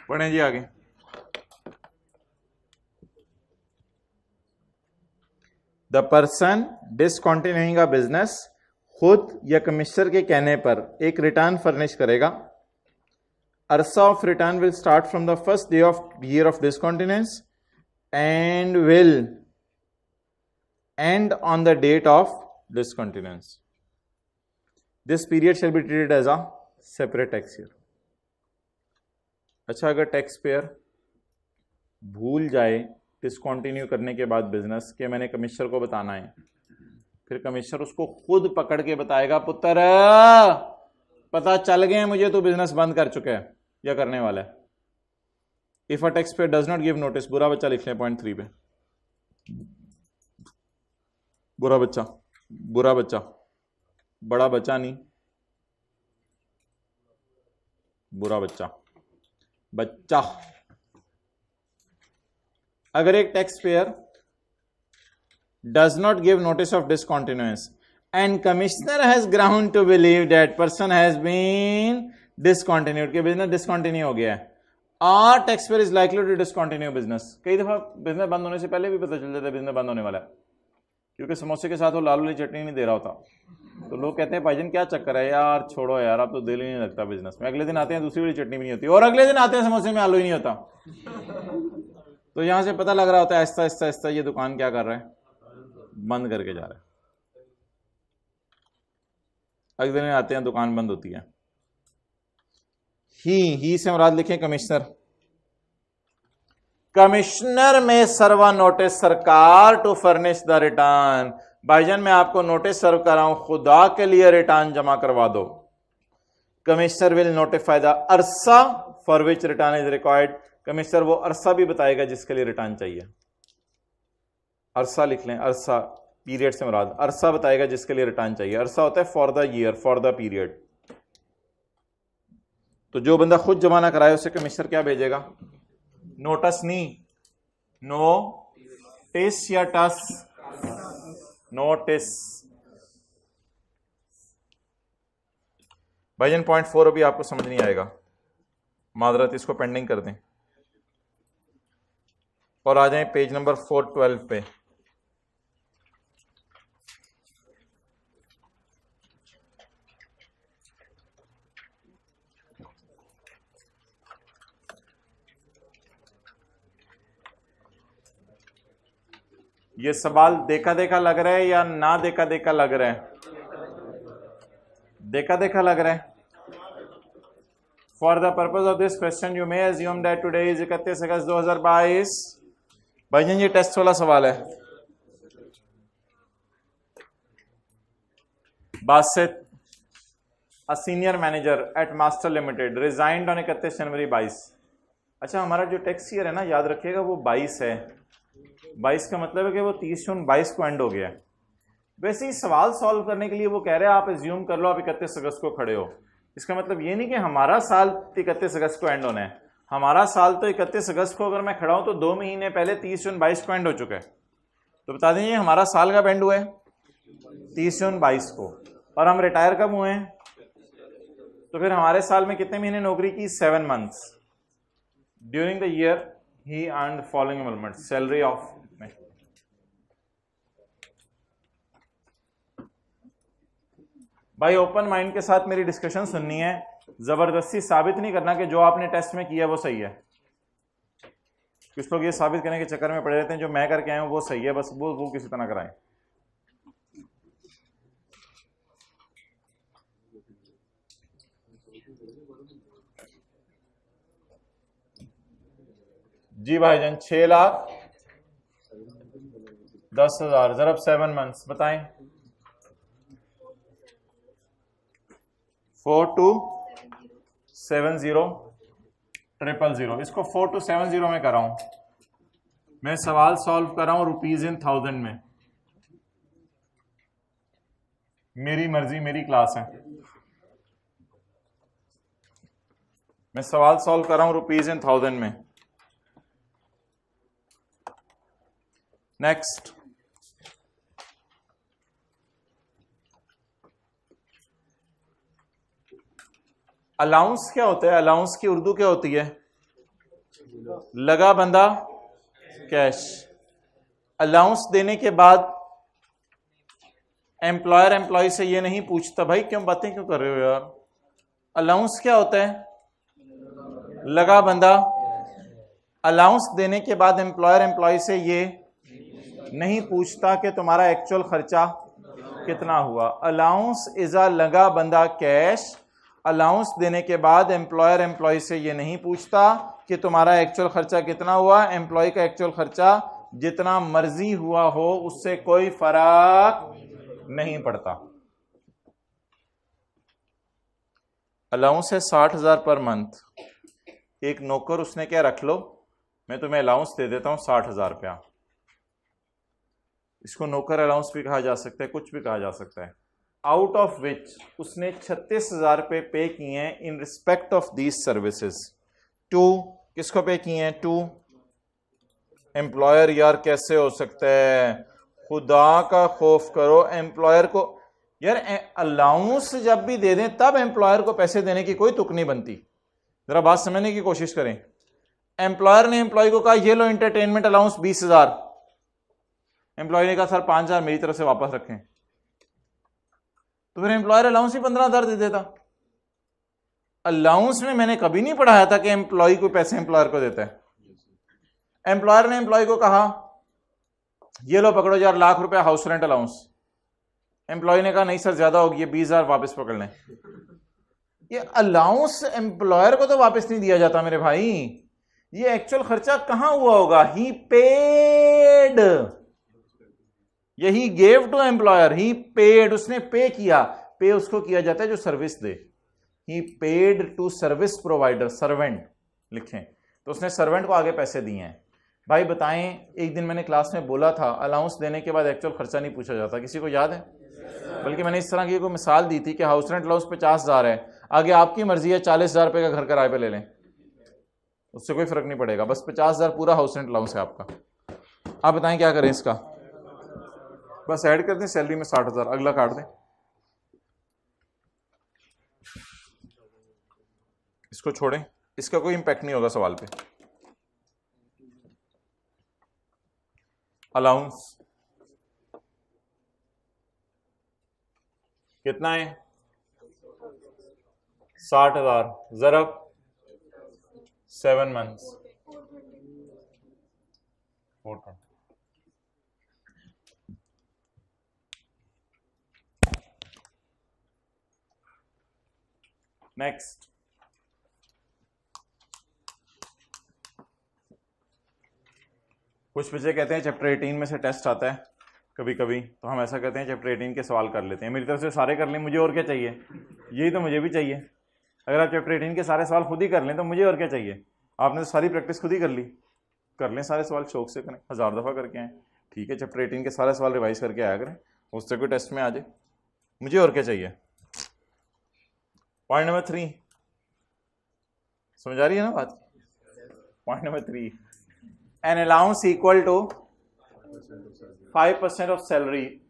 पढ़ें जी आगे। The person discontinuing a business, खुद या कमिश्नर के कहने पर एक रिटर्न फर्निश करेगा। अरसा of return will start from the first day of year of discontinuance and will end on the date of discontinuance. This period shall be treated as a separate tax year. अच्छा, अगर tax payer भूल जाए discontinue करने के बाद business के मैंने commissioner को बताना है, फिर कमिश्नर उसको खुद पकड़ के बताएगा, पुत्र पता चल गया मुझे तो बिजनेस बंद कर चुका है या करने वाला है। If a tax payer does not give notice, बुरा बच्चा लिख लें पॉइंट 3 पे, बुरा बच्चा, बुरा बच्चा, बड़ा बच्चा नहीं, बुरा बच्चा, बच्चा। अगर एक tax payer does not give notice of discontinuance and commissioner has ground to believe that person has been discontinued, के बिजनेस डिसकंटिन्यू हो गया है, और tax payer is likely to discontinue business. कई दफा बिजनेस बंद होने से पहले भी पता चल जाता है बिजनेस बंद होने वाला है, क्योंकि समोसे के साथ वो लाल वाली चटनी नहीं दे रहा होता। तो लोग कहते हैं भाईजान क्या चक्कर है यार, छोड़ो यार, अब तो दिल ही नहीं लगता बिजनेस में। अगले दिन आते हैं दूसरी वाली चटनी भी नहीं होती, और अगले दिन आते हैं समोसे में आलू ही नहीं होता। तो यहां से पता लग रहा होता है आहिस्ता आहिस्ता आहिस्ता ये दुकान क्या कर रहा है, बंद करके जा रहा है। अगले दिन आते हैं, दुकान बंद होती है। ही से मुराद लिखें कमिश्नर। कमिश्नर में सर्व नोटिस सरकार टू फर्निश द रिटर्न। भाईजान मैं आपको नोटिस सर्व कर रहा हूं, खुदा के लिए रिटर्न जमा करवा दो। कमिश्नर विल नोटिफाई द अरसा for which return is required. Commissioner वो अरसा भी बताएगा जिसके लिए रिटर्न चाहिए। अरसा लिख लें, अरसा पीरियड से मुराद, अरसा बताएगा जिसके लिए रिटर्न चाहिए। अरसा होता है for the year, for the period. तो जो बंदा खुद जमा ना कराए उसे कमिश्नर क्या भेजेगा? नोटिस नहीं, नोटिस या टस, नोटिस। भाईजान पॉइंट 4 अभी आपको समझ नहीं आएगा, मादरत, इसको पेंडिंग कर दें और आ जाएं पेज नंबर 412 पे। ये सवाल देखा देखा लग रहा है या ना देखा देखा लग रहा है? देखा देखा लग रहा है। For the purpose of this question you may assume that today is 31 August 2022। भाईजान ये टेस्ट वाला सवाल है। Basit, a senior manager at Master Limited, resigned on 31 January 22। अच्छा, हमारा जो टैक्स ईयर है ना, याद रखिएगा वो 22 है। 22 का मतलब है कि वो 30 जून 22 को एंड हो गया है। वैसे ही सवाल सॉल्व करने के लिए वो कह रहे हैं आप एज्यूम कर लो आप 31 अगस्त को खड़े हो। इसका मतलब ये नहीं कि हमारा साल 31 अगस्त को एंड होना है। हमारा साल तो 31 अगस्त को अगर मैं खड़ा हूं तो 2 महीने पहले 30 जून 22 को एंड हो चुका है। तो बता दें ये हमारा साल कब एंड हुआ है? 30 जून 22 को। और हम रिटायर कब हुए हैं? तो फिर हमारे साल में कितने महीने नौकरी की? 7 months. During the year he earned the following emolument, salary of. भाई ओपन माइंड के साथ मेरी डिस्कशन सुननी है, जबरदस्ती साबित नहीं करना कि जो आपने टेस्ट में किया वो सही है। कुछ लोग ये साबित करने के चक्कर में पड़े रहते हैं जो मैं करके आए हूं वो सही है, बस वो किसी तरह कराएं। जी भाईजान 6,10,000 जरा 7 मंथ्स बताएं। 4270,000। इसको 4270 में कर रहा हूं मैं। सवाल सॉल्व कर रहा हूं रुपीज इन 1000 में। मेरी मर्जी, मेरी क्लास है। मैं सवाल सॉल्व कर रहा हूं रुपीज इन 1000 में। नेक्स्ट, अलाउंस क्या होता है? अलाउंस की उर्दू क्या होती है? लगा बंदा कैश। अलाउंस देने के बाद एम्प्लॉयर एम्प्लॉय से ये नहीं पूछता भाई क्यों बातें क्यों कर रहे हो यार। अलाउंस क्या होता है? लगा बंदा। अलाउंस देने के बाद एम्प्लॉयर एम्प्लॉय से ये नहीं पूछता कि तुम्हारा एक्चुअल खर्चा कितना हुआ। अलाउंस इज अ लगा बंदा कैश। अलाउंस देने के बाद एम्प्लॉयर एम्प्लॉय से ये नहीं पूछता कि तुम्हारा एक्चुअल खर्चा कितना हुआ। एम्प्लॉय का एक्चुअल खर्चा जितना मर्जी हुआ हो उससे कोई फर्क नहीं पड़ता। अलाउंस है 60,000 पर मंथ। एक नौकर उसने क्या रख लो, मैं तुम्हें अलाउंस दे देता हूं 60,000 रुपया। इसको नौकर अलाउंस भी कहा जा सकता है, कुछ भी कहा जा सकता है। आउट ऑफ विच उसने 36,000 रुपये पे किए हैं in respect of these services to, किसको पे किए हैं? To employer. यार कैसे हो सकता है, खुदा का खौफ करो। एम्प्लॉयर को यार अलाउंस जब भी दे दें तब एम्प्लॉयर को पैसे देने की कोई तुक नहीं बनती। जरा बात समझने की कोशिश करें। एम्प्लॉयर ने एम्प्लॉय को कहा ये लो एंटरटेनमेंट अलाउंस 20,000। एम्प्लॉय ने कहा सर 5,000 मेरी तरफ से वापस रखें। तो फिर एम्प्लॉयर अलाउंस ही 15,000 दे देता। अलाउंस में मैंने कभी नहीं पढ़ाया था कि एम्प्लॉय को पैसे एम्प्लॉयर को देता है। एम्प्लॉयर ने एम्प्लॉय को कहा ये लो पकड़ो यार, लाख रुपए हाउस रेंट अलाउंस। एम्प्लॉय ने कहा नहीं सर ज्यादा होगी, ये 20,000 वापस पकड़ लें। ये अलाउंस एम्प्लॉयर को तो वापस नहीं दिया जाता मेरे भाई, ये एक्चुअल खर्चा कहां हुआ होगा? ही पेड, यही gave to employer, he paid, उसने पे किया। पे उसको किया जाता है जो सर्विस दे। He paid to service provider, servant लिखें तो उसने सर्वेंट को आगे पैसे दिए हैं। भाई बताएं, एक दिन मैंने क्लास में बोला था अलाउंस देने के बाद एक्चुअल खर्चा नहीं पूछा जाता, किसी को याद है? बल्कि मैंने इस तरह की कोई मिसाल दी थी कि हाउस रेंट अलाउंस 50,000 है, आगे आपकी मर्जी है 40,000 रुपए का घर किराए पे ले लें, उससे कोई फर्क नहीं पड़ेगा, बस 50,000 पूरा हाउस रेंट अलाउंस है आपका। आप बताएं क्या करें इसका? बस ऐड कर दें सैलरी में 60,000, अगला काट दें, इसको छोड़ें, इसका कोई इंपैक्ट नहीं होगा सवाल पे। अलाउंस कितना है? 60,000 ज़रब 7 मंथ्स 420। नेक्स्ट, कुछ बच्चे कहते हैं चैप्टर 18 में से टेस्ट आता है कभी कभी, तो हम ऐसा कहते हैं चैप्टर 18 के सवाल कर लेते हैं। मेरी तरफ से सारे कर लें, मुझे और क्या चाहिए? यही तो मुझे भी चाहिए। अगर आप चैप्टर 18 के सारे सवाल खुद ही कर लें तो मुझे और क्या चाहिए? आपने तो सारी प्रैक्टिस खुद ही कर ली, कर लें सारे सवाल, शौक से करें, 1000 दफ़ा करके आए, ठीक है। चैप्टर 18 के सारे सवाल रिवाइज करके आया करें, उससे कोई टेस्ट में आ जाए, मुझे और क्या चाहिए? पॉइंट नंबर 3 समझ आ रही है ना बात? Point number 3, an allowance equal to 5% of salary,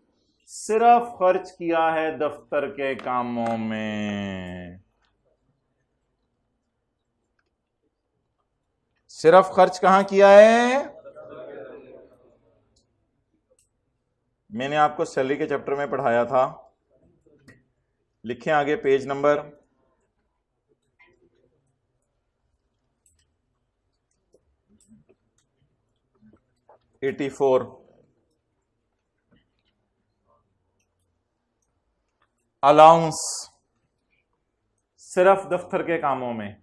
सिर्फ खर्च किया है दफ्तर के कामों में, सिर्फ खर्च कहां किया है? मैंने आपको सैलरी के चैप्टर में पढ़ाया था, लिखें आगे पेज नंबर 84। अलाउंस सिर्फ दफ्तर के कामों में,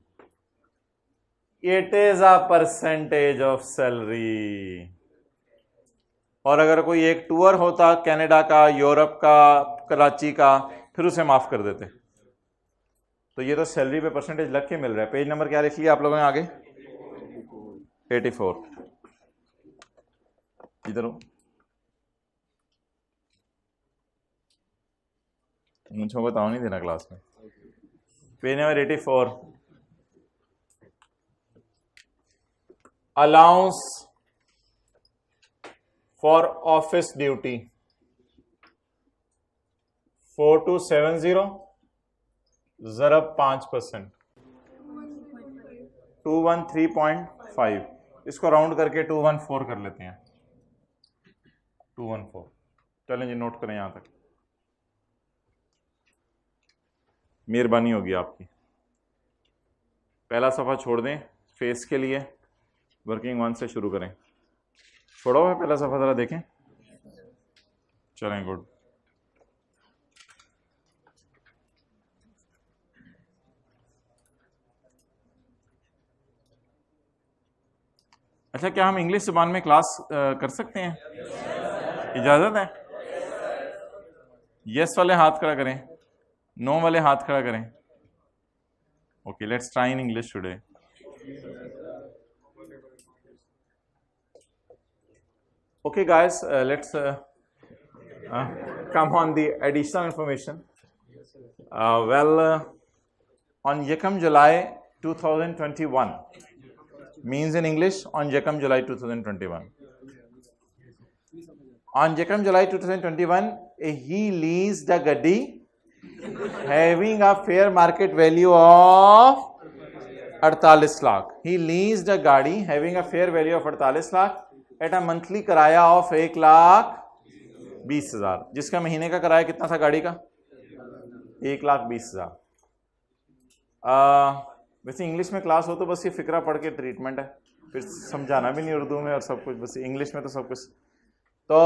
it is a percentage of salary. और अगर कोई एक टूर होता कनाडा का, यूरोप का, कराची का, फिर उसे माफ कर देते। तो ये तो सैलरी पे परसेंटेज लग के मिल रहा है। पेज नंबर क्या लिख लिया आप लोगों ने आगे? 84। इधर हो, मुझे बताओ नहीं देना क्लास में। Page number 84, allowance for office duty 4270 ज़रब 5%, 213.5, इसको राउंड करके 214 कर लेते हैं, 214। चलें जी, नोट करें यहां तक, मेहरबानी होगी आपकी। पहला सफ़ा छोड़ दें फेस के लिए, वर्किंग 1 से शुरू करें। छोड़ा हुआ है पहला सफ़ा, ज़रा देखें। चलें, गुड। अच्छा, क्या हम इंग्लिश ज़बान में क्लास कर सकते हैं? इजाज़त है? यस वाले हाथ खड़ा करें, नो वाले हाथ खड़ा करें। Okay, let's try in English today. Okay guys, let's come on the additional information. On Yekam July 2021 means in English on Yekam July 2021. On Yekam July 2021, he leased a Gaddi having a fair market value of 48 lakh. He leased a गाड़ी having a fair value of 48 lakh at a monthly किराया of 1,20,000, जिसका महीने का किराया कितना था गाड़ी का? 1,20,000। वैसे इंग्लिश में क्लास हो तो बस ये फिक्रा पढ़ के ट्रीटमेंट है, फिर समझाना भी नहीं उर्दू में और सब कुछ, बस इंग्लिश में तो सब कुछ। तो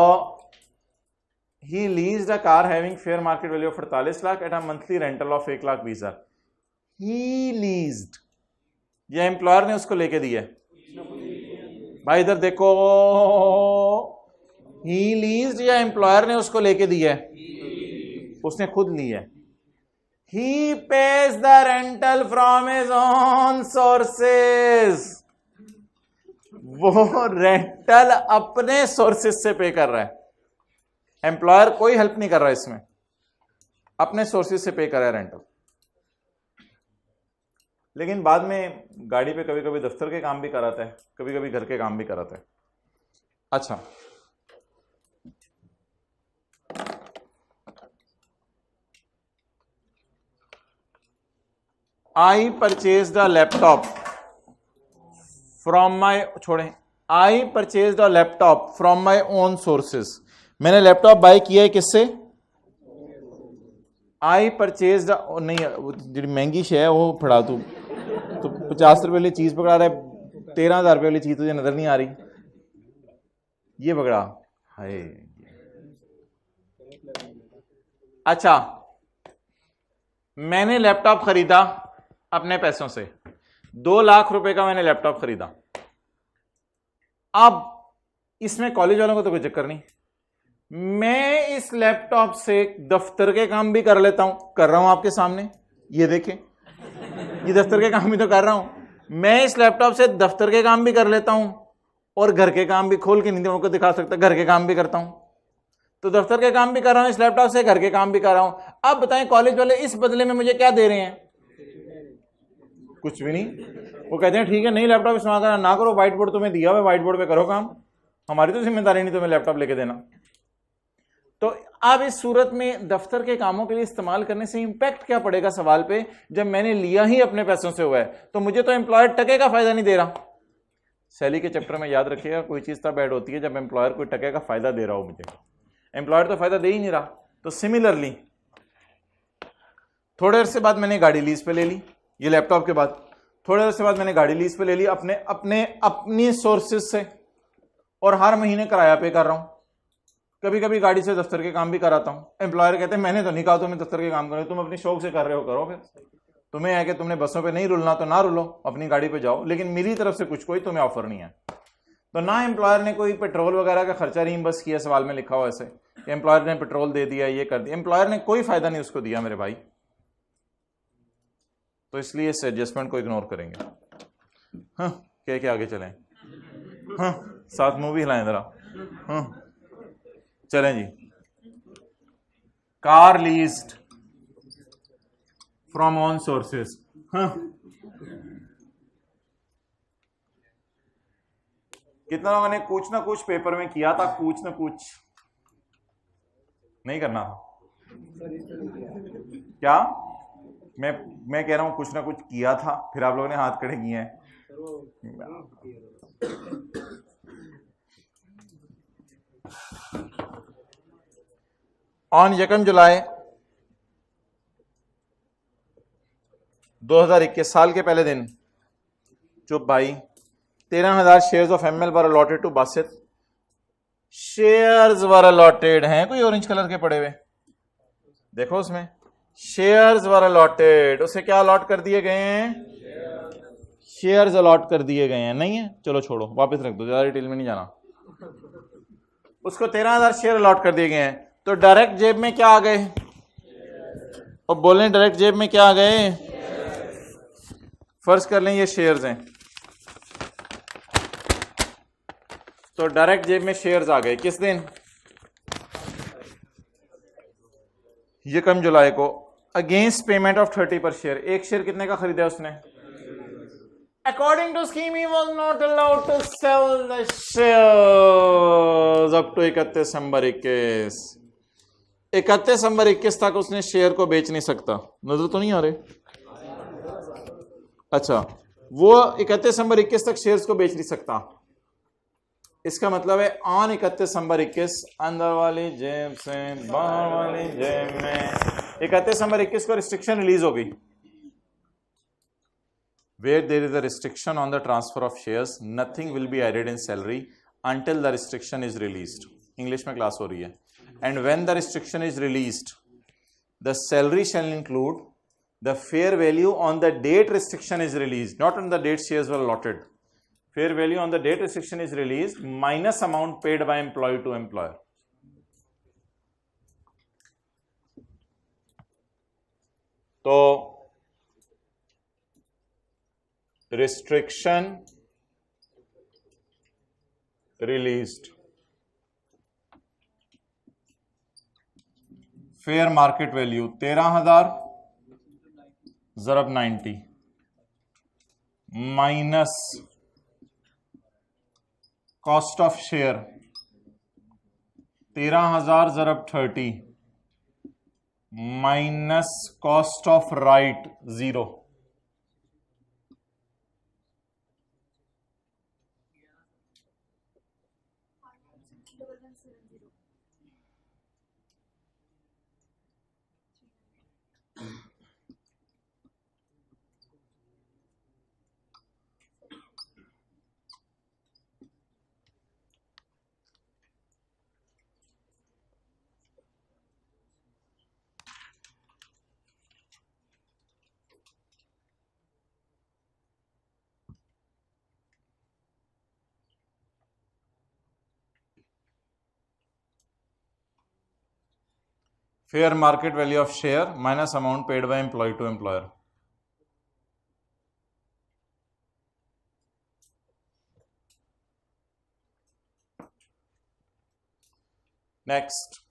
he leased a car having fair market value of 48 lakh at a monthly rental of 1,20,000। He leased, या एम्प्लॉयर ने उसको लेके दिया है? भाई इधर देखो, ही लीज्ड या एम्प्लॉयर ने उसको लेके दिया है? उसने खुद लिया है। He pays the rental from his own sources, वो रेंटल अपने सोर्सेस से पे कर रहा है। एम्प्लॉयर कोई हेल्प नहीं कर रहा है इसमें, अपने सोर्सेस से पे कर रहा है रेंटल। लेकिन बाद में गाड़ी पे कभी कभी दफ्तर के काम भी कराता है, कभी कभी घर के काम भी कराता है। अच्छा, I purchased a laptop from my, छोड़ें, I purchased a laptop from my own sources. मैंने लैपटॉप बाय किया है किससे? आई परचेज्ड, नहीं जी महंगी शे है वो फड़ा तू, तो 50 रुपए वाली चीज पकड़ा रहा है, 13,000 रुपए वाली चीज तुझे नजर नहीं आ रही, ये पकड़ा। हाय, अच्छा, मैंने लैपटॉप खरीदा अपने पैसों से, 2 लाख रुपए का मैंने लैपटॉप खरीदा। अब इसमें कॉलेज वालों को तो कोई चक्कर नहीं, मैं इस लैपटॉप से दफ्तर के काम भी कर लेता हूं, कर रहा हूं आपके सामने, ये देखें, ये दफ्तर के काम भी तो कर रहा हूं। मैं इस लैपटॉप से दफ्तर के काम भी कर लेता हूं और घर के काम भी, खोल के नहीं उनको दिखा सकता, घर के काम भी करता हूं। तो दफ्तर के काम भी कर रहा हूं इस लैपटॉप से, घर के काम भी कर रहा हूं। अब बताएं कॉलेज वाले इस बदले में मुझे क्या दे रहे हैं? कुछ भी नहीं। वो कहते हैं ठीक है, नहीं लैपटॉप इस्तेमाल करना ना करो, व्हाइट बोर्ड तुम्हें दिया हुआ, व्हाइट बोर्ड पे करो काम, हमारी तो जिम्मेदारी नहीं तुम्हें लैपटॉप लेके देना। तो अब इस सूरत में दफ्तर के कामों के लिए इस्तेमाल करने से इंपैक्ट क्या पड़ेगा सवाल पे? जब मैंने लिया ही अपने पैसों से हुआ है, तो मुझे तो एम्प्लॉयर टके का फायदा नहीं दे रहा। सैलरी के चैप्टर में याद रखिएगा, कोई चीज तब ऐड होती है जब एम्प्लॉयर कोई टके का फायदा दे रहा हो। मुझे एम्प्लॉयर तो फायदा दे ही नहीं रहा। तो सिमिलरली थोड़े अरसे बाद मैंने गाड़ी लीज पे ले ली, ये लैपटॉप के बाद थोड़े अरसे बाद मैंने गाड़ी लीज पे ले ली अपनी सोर्सेज से, और हर महीने किराया पे कर रहा हूं। कभी कभी गाड़ी से दफ्तर के काम भी कराता हूं। एम्प्लॉयर कहते हैं मैंने तो नहीं कहा तुम्हें दफ्तर के काम करो, तुम अपनी शौक से कर रहे हो, करो फिर। तुम्हें है कि तुमने बसों पे नहीं रुलना तो ना रुलो, अपनी गाड़ी पे जाओ, लेकिन मेरी तरफ से कुछ कोई तुम्हें ऑफर नहीं है। तो ना एम्प्लॉयर ने कोई पेट्रोल वगैरह का खर्चा रीइंबर्स किया, सवाल में लिखा हुआ ऐसे, एम्प्लॉयर ने पेट्रोल दे दिया, ये कर दिया, एम्प्लॉयर ने कोई फायदा नहीं उसको दिया मेरे भाई। तो इसलिए इस एडजस्टमेंट को इग्नोर करेंगे। हाँ, कह के आगे चलें। हाँ, साथ मुंह भी हिलाएं जरा। हाँ, चलें जी। Car leased from own sources. हाँ, कितना लोगों ने कुछ ना कुछ पेपर में किया था, कुछ ना कुछ नहीं करना था क्या? मैं कह रहा हूं कुछ ना कुछ किया था, फिर आप लोगों ने हाथ खड़े किए हैं। ऑन 1 जुलाई 2021 साल के पहले दिन, चुप भाई, 13,000 shares of ML were allotted to Basit. Shares were allotted हैं, कोई ऑरेंज कलर के पड़े हुए देखो उसमें, शेयर्स वर अलॉटेड, उसे क्या अलॉट कर दिए गए हैं? शेयर्स अलॉट कर दिए गए हैं। नहीं है, चलो छोड़ो, वापस रख दो, ज्यादा डिटेल में नहीं जाना। उसको 13,000 शेयर अलॉट कर दिए गए हैं, तो डायरेक्ट जेब में क्या आ गए? और बोलें डायरेक्ट जेब में क्या आ गए? फर्ज कर लें ये शेयर्स हैं, तो डायरेक्ट जेब में शेयर्स आ गए किस दिन? 1 जुलाई को, अगेंस्ट पेमेंट ऑफ 30 पर शेयर। एक शेयर कितने का खरीदा उसने? According to scheme he was not allowed to sell the shares up to 31 December 21। 31 December 21 तक उसने शेयर को बेच नहीं सकता। नजर तो नहीं आ रहे? अच्छा, वो 31 दिसंबर 21 तक शेयर्स को बेच नहीं सकता। इसका मतलब है ऑन 31 दिसंबर 21 अंदर वाली जेब से बाहर वाली जेब में, 31 दिसंबर 21 को रिस्ट्रिक्शन रिलीज हो गई। Where there is a restriction on the transfer of shares, nothing will be added in salary until the restriction is released. English में क्लास हो रही है। And when the restriction is released the salary shall include the fair value on the date restriction is release, not on the date shares were allotted. Fair value on the date restriction is release minus amount paid by employ to employer. तो restriction released, fair market value 13,000 ज़रब 90 minus cost of share 13,000 ज़रब 30 minus cost of right 0. Fair market value of share minus amount paid by employee to employer. Next.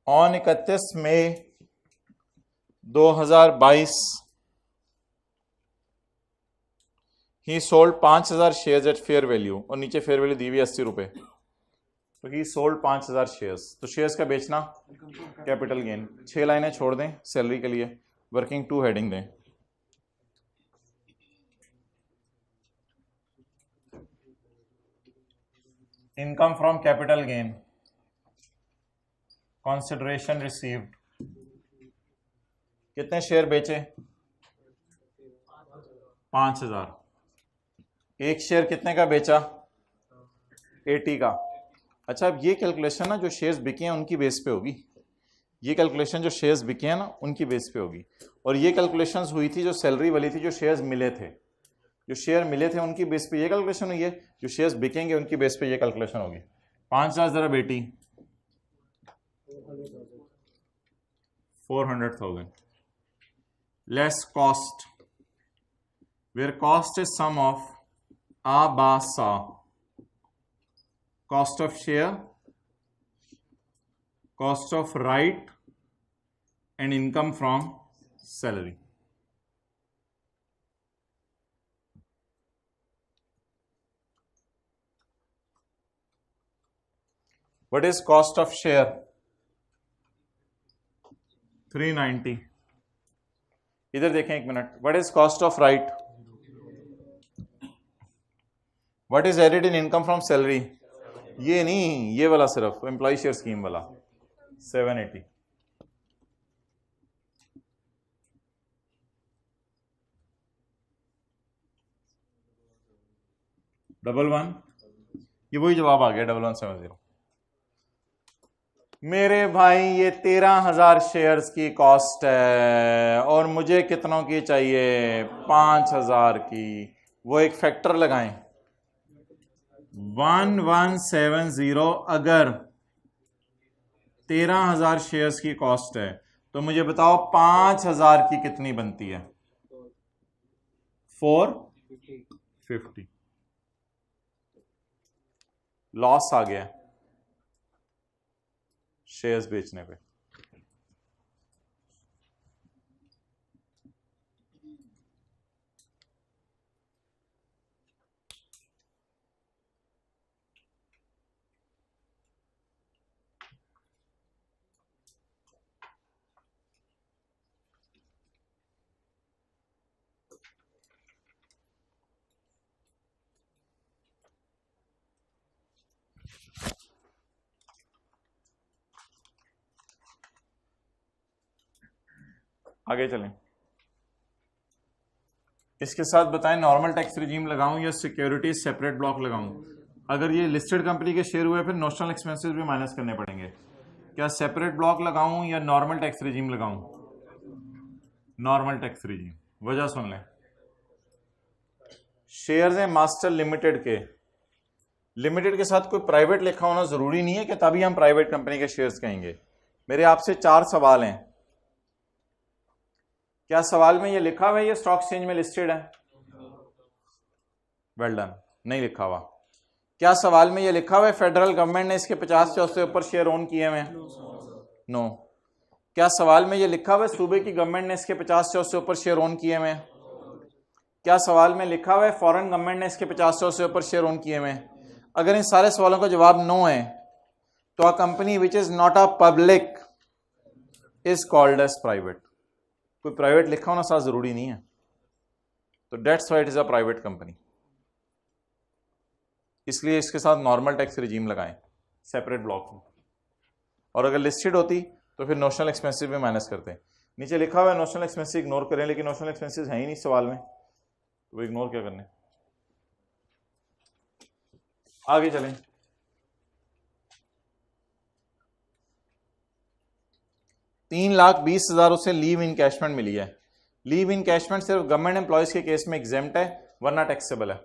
On 31 May 2022 he sold 5,000 shares at fair value, और नीचे fair value दी हुई 80 रुपए. तो he sold 5,000 shares. तो shares का बेचना capital gain. 6 लाइनें छोड़ दें सैलरी के लिए, वर्किंग 2 हेडिंग दें. Income from capital gain, consideration received. कितने शेयर बेचे? 5,000. एक शेयर कितने का बेचा? 80 का. अच्छा, अब ये कैलकुलेशन ना जो शेयर्स बिके हैं उनकी बेस पे होगी. ये कैलकुलेशन जो शेयर्स बिके हैं ना उनकी बेस पे होगी. और ये कैलकुलेशंस हुई थी जो सैलरी वाली थी, जो शेयर्स मिले थे. जो शेयर मिले थे उनकी बेस पे ये कैलकुलेशन हुई है. जो शेयर्स बिकेंगे उनकी बेस पे ये कैलकुलेशन होगी. 5,000 जरा बेटी 400,000 less cost, where cost is sum of A ba sa, cost of share, cost of right, and income from salary. What is cost of share? 390. इधर देखें एक minute. What is cost of right? What is added in income from salary? ये नहीं, ये वाला सिर्फ employ share scheme वाला 780. Double one, ये वही जवाब आ गया 1170. मेरे भाई ये 13,000 शेयर्स की कॉस्ट है और मुझे कितनों की चाहिए? 5,000 की. वो एक फैक्टर लगाएं 1170. अगर 13,000 शेयर्स की कॉस्ट है तो मुझे बताओ 5,000 की कितनी बनती है? 450. लॉस आ गया शेयर्स बेचने पे. आगे चलें। इसके साथ बताएं नॉर्मल टैक्स रिजीम लगाऊं या सिक्योरिटीज सेपरेट ब्लॉक लगाऊं। अगर ये लिस्टेड कंपनी के शेयर हुए फिर नोशनल एक्सपेंसेस भी माइनस करने पड़ेंगे। क्या सेपरेट ब्लॉक लगाऊं या नॉर्मल टैक्स रिजीम लगाऊं? Normal tax regime. वजह सुन लें। शेयर्स हैं मास्टर लिमिटेड के, लिमिटेड के साथ कोई प्राइवेट लिखा होना जरूरी नहीं है कि तभी हम प्राइवेट कंपनी के शेयर्स कहेंगे। मेरे आपसे 4 सवाल हैं। क्या सवाल में ये लिखा हुआ है ये स्टॉक एक्सचेंज में लिस्टेड है? Well done. नहीं लिखा हुआ। क्या सवाल में ये लिखा हुआ है फेडरल गवर्नमेंट ने इसके 50 से उससे ऊपर शेयर ओन किए हुए हैं? नो। क्या सवाल में ये लिखा हुआ है सूबे की गवर्नमेंट ने इसके 50 से उससे ऊपर शेयर ओन किए हुए हैं? क्या सवाल में लिखा हुआ है फॉरेन गवर्नमेंट ने इसके 50 से उससे ऊपर शेयर ओन किए हुए हैं? अगर इन सारे सवालों का जवाब नो है तो a company which is not a public is called as private. कोई प्राइवेट लिखा होना साथ जरूरी नहीं है, तो that's why it is a private company. इसलिए इसके साथ नॉर्मल टैक्स रिजीम लगाएं सेपरेट ब्लॉक में। और अगर लिस्टेड होती तो फिर नोशनल एक्सपेंसिव में माइनस करते हैं। नीचे लिखा हुआ है नोशनल एक्सपेंसिव इग्नोर करें, लेकिन नोशनल एक्सपेंसिव है ही नहीं सवाल में, तो इग्नोर क्या करने। आगे चलें। $3,20,000 उसे लीव इनकैशमेंट मिली है। लीव इनकैशमेंट सिर्फ गवर्नमेंट एम्प्लॉयज के केस में एग्जेम्प्ट है, वरना टैक्सेबल है।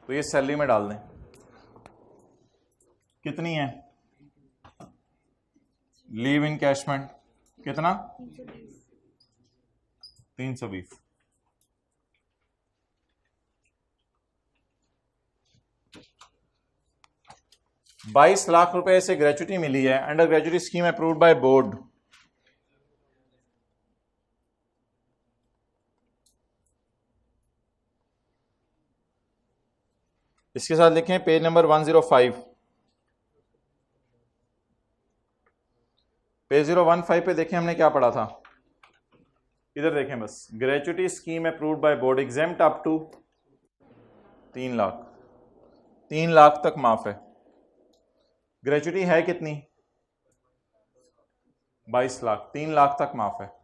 तो ये सैलरी में डाल दें। कितनी है लीव इनकैशमेंट? कितना? 320। ₹22 से ग्रेचुटी मिली है under gratuity scheme approved by board. इसके साथ लिखें पेज नंबर 105। पेज 015 पे देखें हमने क्या पढ़ा था। इधर देखें बस, gratuity scheme approved by board exempt up to 3 lakh. 3 lakh तक माफ है। ग्रेचुटी है कितनी? 22 लाख। 3 लाख तक माफ है।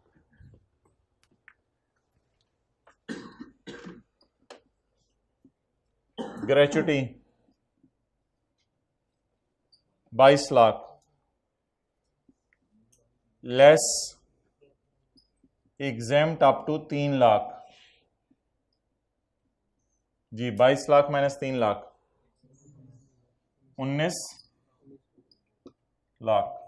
Gratuity 22 lakh less exempt up to 3 lakh. जी 22 लाख माइनस 3 लाख 19 लाख।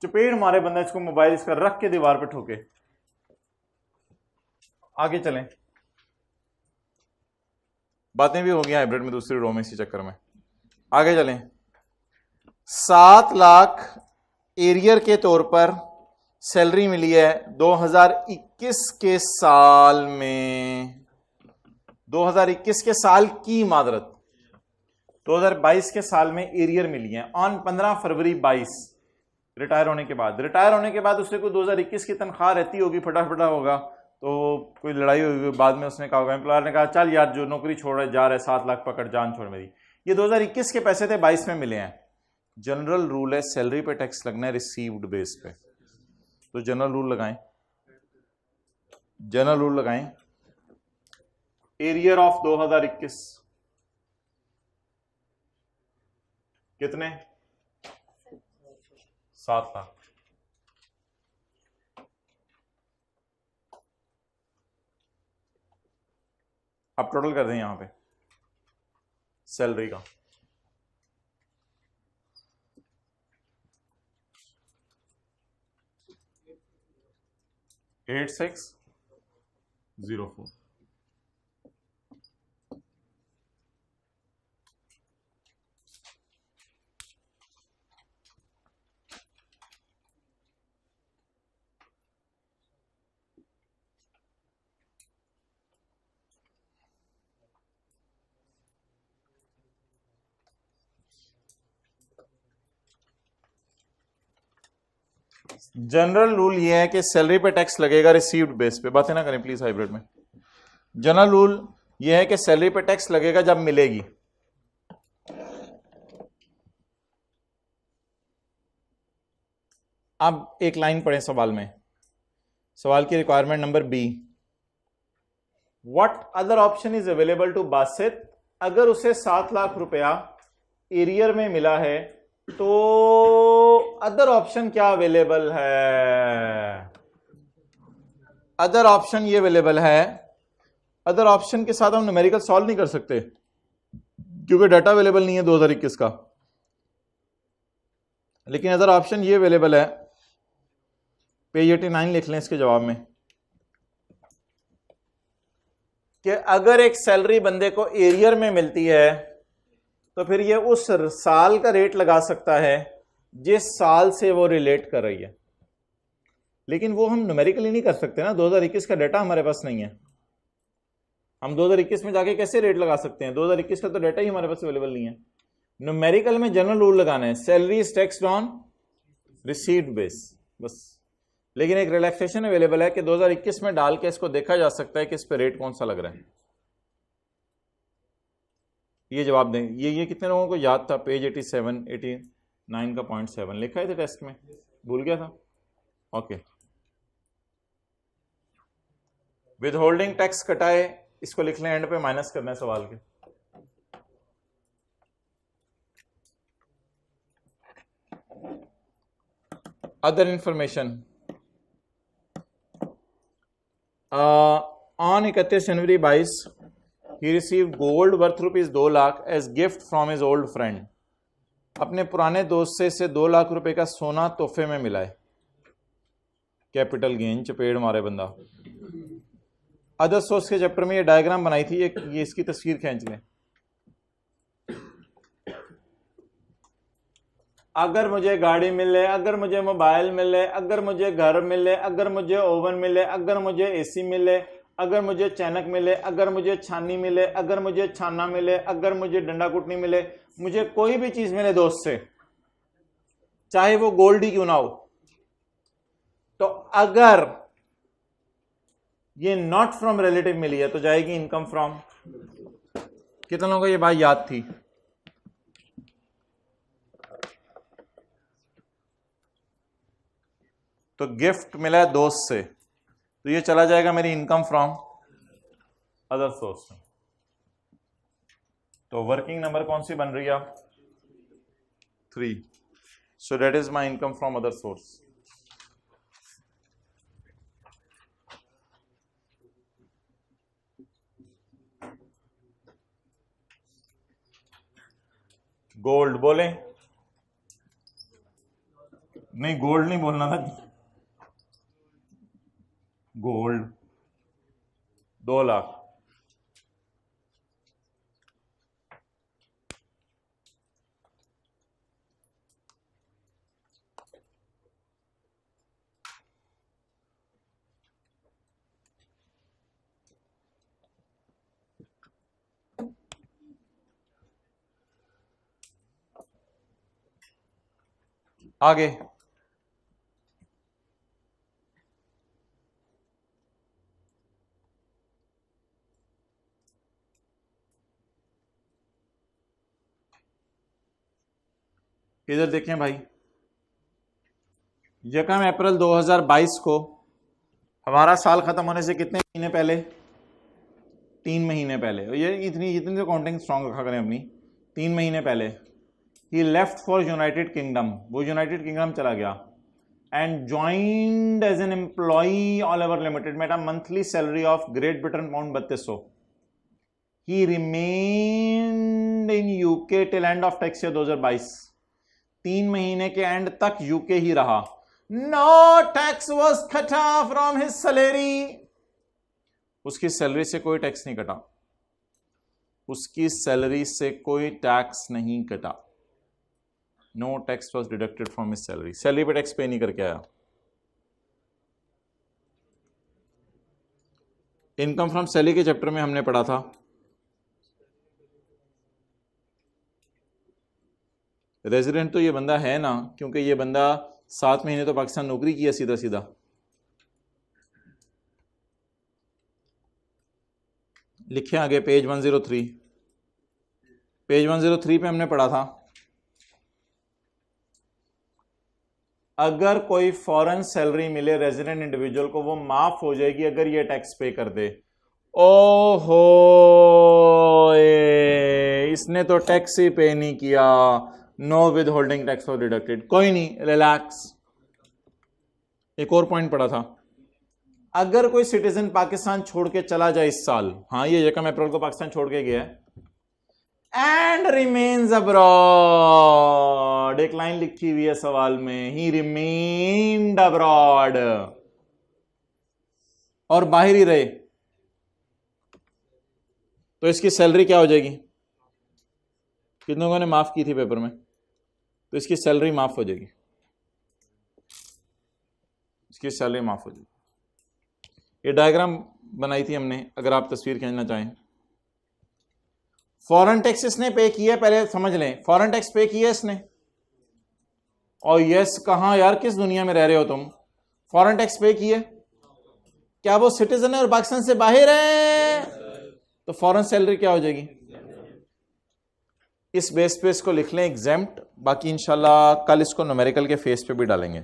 चपेट मारे बंदा इसको मोबाइल इसका रख के दीवार पे ठोके। आगे चलें। बातें भी हो गई हाइब्रिड में दूसरी रो में इसी चक्कर में। आगे चलें। 7 लाख एरियर के तौर पर सैलरी मिली है 2021 के साल में। 2021 के साल की मादरत 2022 के साल में एरियर मिली है ऑन 15 फरवरी 22 रिटायर होने के बाद। रिटायर होने के बाद उससे कोई 2021 की तनख्वाह रहती होगी, फटाफटा होगा, तो कोई लड़ाई हुई, बाद में उसने कहा होगा, एम्प्लॉयर ने कहा चल यार जो नौकरी छोड़ रहा है जा रहा है 7 लाख पकड़ जान छोड़ मेरी। ये 2021 के पैसे थे 22 में मिले हैं। जनरल रूल है सैलरी पे टैक्स लगना है रिसीव्ड बेस पे, तो जनरल रूल लगाएं। जनरल रूल लगाएं। एरियर ऑफ 2021 कितने? 7 लाख। अब टोटल कर दें यहां पे सैलरी का। $8604। जनरल रूल ये है कि सैलरी पे टैक्स लगेगा रिसीव्ड बेस पे। बातें ना करें प्लीज हाइब्रिड में। जनरल रूल ये है कि सैलरी पे टैक्स लगेगा जब मिलेगी। अब एक लाइन पढ़ें सवाल में, सवाल की requirement number B, what other option is available to Basit, अगर उसे 7 लाख रुपया एरियर में मिला है तो अदर ऑप्शन क्या अवेलेबल है। अदर ऑप्शन ये अवेलेबल है, अदर ऑप्शन के साथ हम न्यूमेरिकल सॉल्व नहीं कर सकते क्योंकि डाटा अवेलेबल नहीं है 2021 का, लेकिन अदर ऑप्शन ये अवेलेबल है। पेज 89 लिख लें इसके जवाब में कि अगर एक सैलरी बंदे को एरियर में मिलती है तो फिर ये उस साल का रेट लगा सकता है जिस साल से वो रिलेट कर रही है, लेकिन वो हम न्यूमेरिकली नहीं कर सकते ना, 2021 का डाटा हमारे पास नहीं है। हम 2021 में जाके कैसे रेट लगा सकते हैं, 2021 का तो डाटा ही हमारे पास अवेलेबल नहीं है। न्यूमेरिकल में जनरल रूल लगाना है, salary is taxed on received base बस। लेकिन एक रिलैक्सेशन अवेलेबल है कि 2021 में डाल के इसको देखा जा सकता है कि इस पे रेट कौन सा लग रहा है। ये जवाब दें। ये कितने लोगों को याद था? पेज 87 89 का पॉइंट 7 लिखा है थे टेस्ट में, भूल गया था? ओके। विद होल्डिंग टैक्स कटाए, इसको लिख लें, एंड पे माइनस करना है सवाल के। Other information, on 31 January 22 he received gold worth ₹2 lakh as gift from his old friend। अपने पुराने दोस्त से इसे 2 लाख रुपए का सोना तोहफे में मिला है। कैपिटल गेन, चपेड़ मारे बंदा। अदर सोर्स के चैप्टर में ये डायग्राम बनाई थी, ये इसकी तस्वीर खींच लें। अगर मुझे गाड़ी मिले, अगर मुझे मोबाइल मिले, अगर मुझे घर मिले, अगर मुझे ओवन मिले, अगर मुझे एसी मिले, अगर मुझे चैनक मिले, अगर मुझे छानी मिले, अगर मुझे छाना मिले, अगर मुझे डंडा कुटनी मिले, मुझे कोई भी चीज मिले दोस्त से, चाहे वो गोल्ड ही क्यों ना हो, तो अगर ये नॉट फ्रॉम रिलेटिव मिली है तो जाएगी इनकम फ्रॉम। कितने लोगों को ये बात याद थी? तो गिफ्ट मिला है दोस्त से तो ये चला जाएगा मेरी इनकम फ्रॉम अदर सोर्स में। तो वर्किंग नंबर कौन सी बन रही है? 3। So that is my income from other source. Gold बोले? नहीं, गोल्ड नहीं बोलना था। गोल्ड 2 लाख। आगे इधर देखें भाई, 1 अप्रैल 2022 को हमारा साल खत्म होने से कितने महीने पहले? 3 महीने पहले। ये इतनी तो काउंटिंग स्ट्रांग रखा करें अपनी। 3 महीने पहले ही लेफ्ट फॉर यूनाइटेड किंगडम, वो यूनाइटेड किंगडम चला गया and joined as an employee all over Limited, met a monthly salary of Great Britain pound 3200। He remained in UK till end of tax year 2022। 3 महीने के end तक UK ही रहा। No tax was कटा from his salary, उसकी salary से कोई tax नहीं कटा, उसकी सैलरी से कोई टैक्स नहीं कटा। No tax was deducted from his salary. Salary पे टैक्स पे नहीं करके आया। इनकम फ्रॉम सैलरी के चैप्टर में हमने पढ़ा था रेजिडेंट तो ये बंदा है ना, क्योंकि ये बंदा 7 महीने तो पाकिस्तान नौकरी किया सीधा सीधा। लिखे आगे पेज 103। पेज 103 पे हमने पढ़ा था, अगर कोई फॉरेन सैलरी मिले रेजिडेंट इंडिविजुअल को, वो माफ हो जाएगी अगर ये टैक्स पे कर दे। ओहो, इसने तो टैक्स ही पे नहीं किया, नो विद होल्डिंग टैक्स और डिडक्टेड। कोई नहीं, रिलैक्स। एक और पॉइंट पढ़ा था, अगर कोई सिटीजन पाकिस्तान छोड़ के चला जाए इस साल, हाँ ये यकम अप्रैल को पाकिस्तान छोड़ के गया है, एंड रिमेन्स अब्रॉड, एक लाइन लिखी हुई है सवाल में, ही रिमेन्ड अब्रॉड, और बाहर ही रहे, तो इसकी सैलरी क्या हो जाएगी? किन लोगों ने माफ की थी पेपर में? तो इसकी सैलरी माफ हो जाएगी, इसकी सैलरी माफ हो जाएगी। ये डायग्राम बनाई थी हमने, अगर आप तस्वीर खींचना चाहें। फॉरेन टैक्स इसने पे किया, पहले समझ लें, फॉरेन टैक्स पे किया इसने, और यस कहां यार, किस दुनिया में रह रहे हो तुम? फॉरेन टैक्स पे किया, क्या वो सिटीजन है और पाकिस्तान से बाहर है? तो फॉरेन सैलरी क्या हो जाएगी? इस बेस पे इसको लिख लें एग्जेम्प्ट, बाकी इंशाल्लाह कल इसको न्यूमेरिकल के फेस पे भी डालेंगे।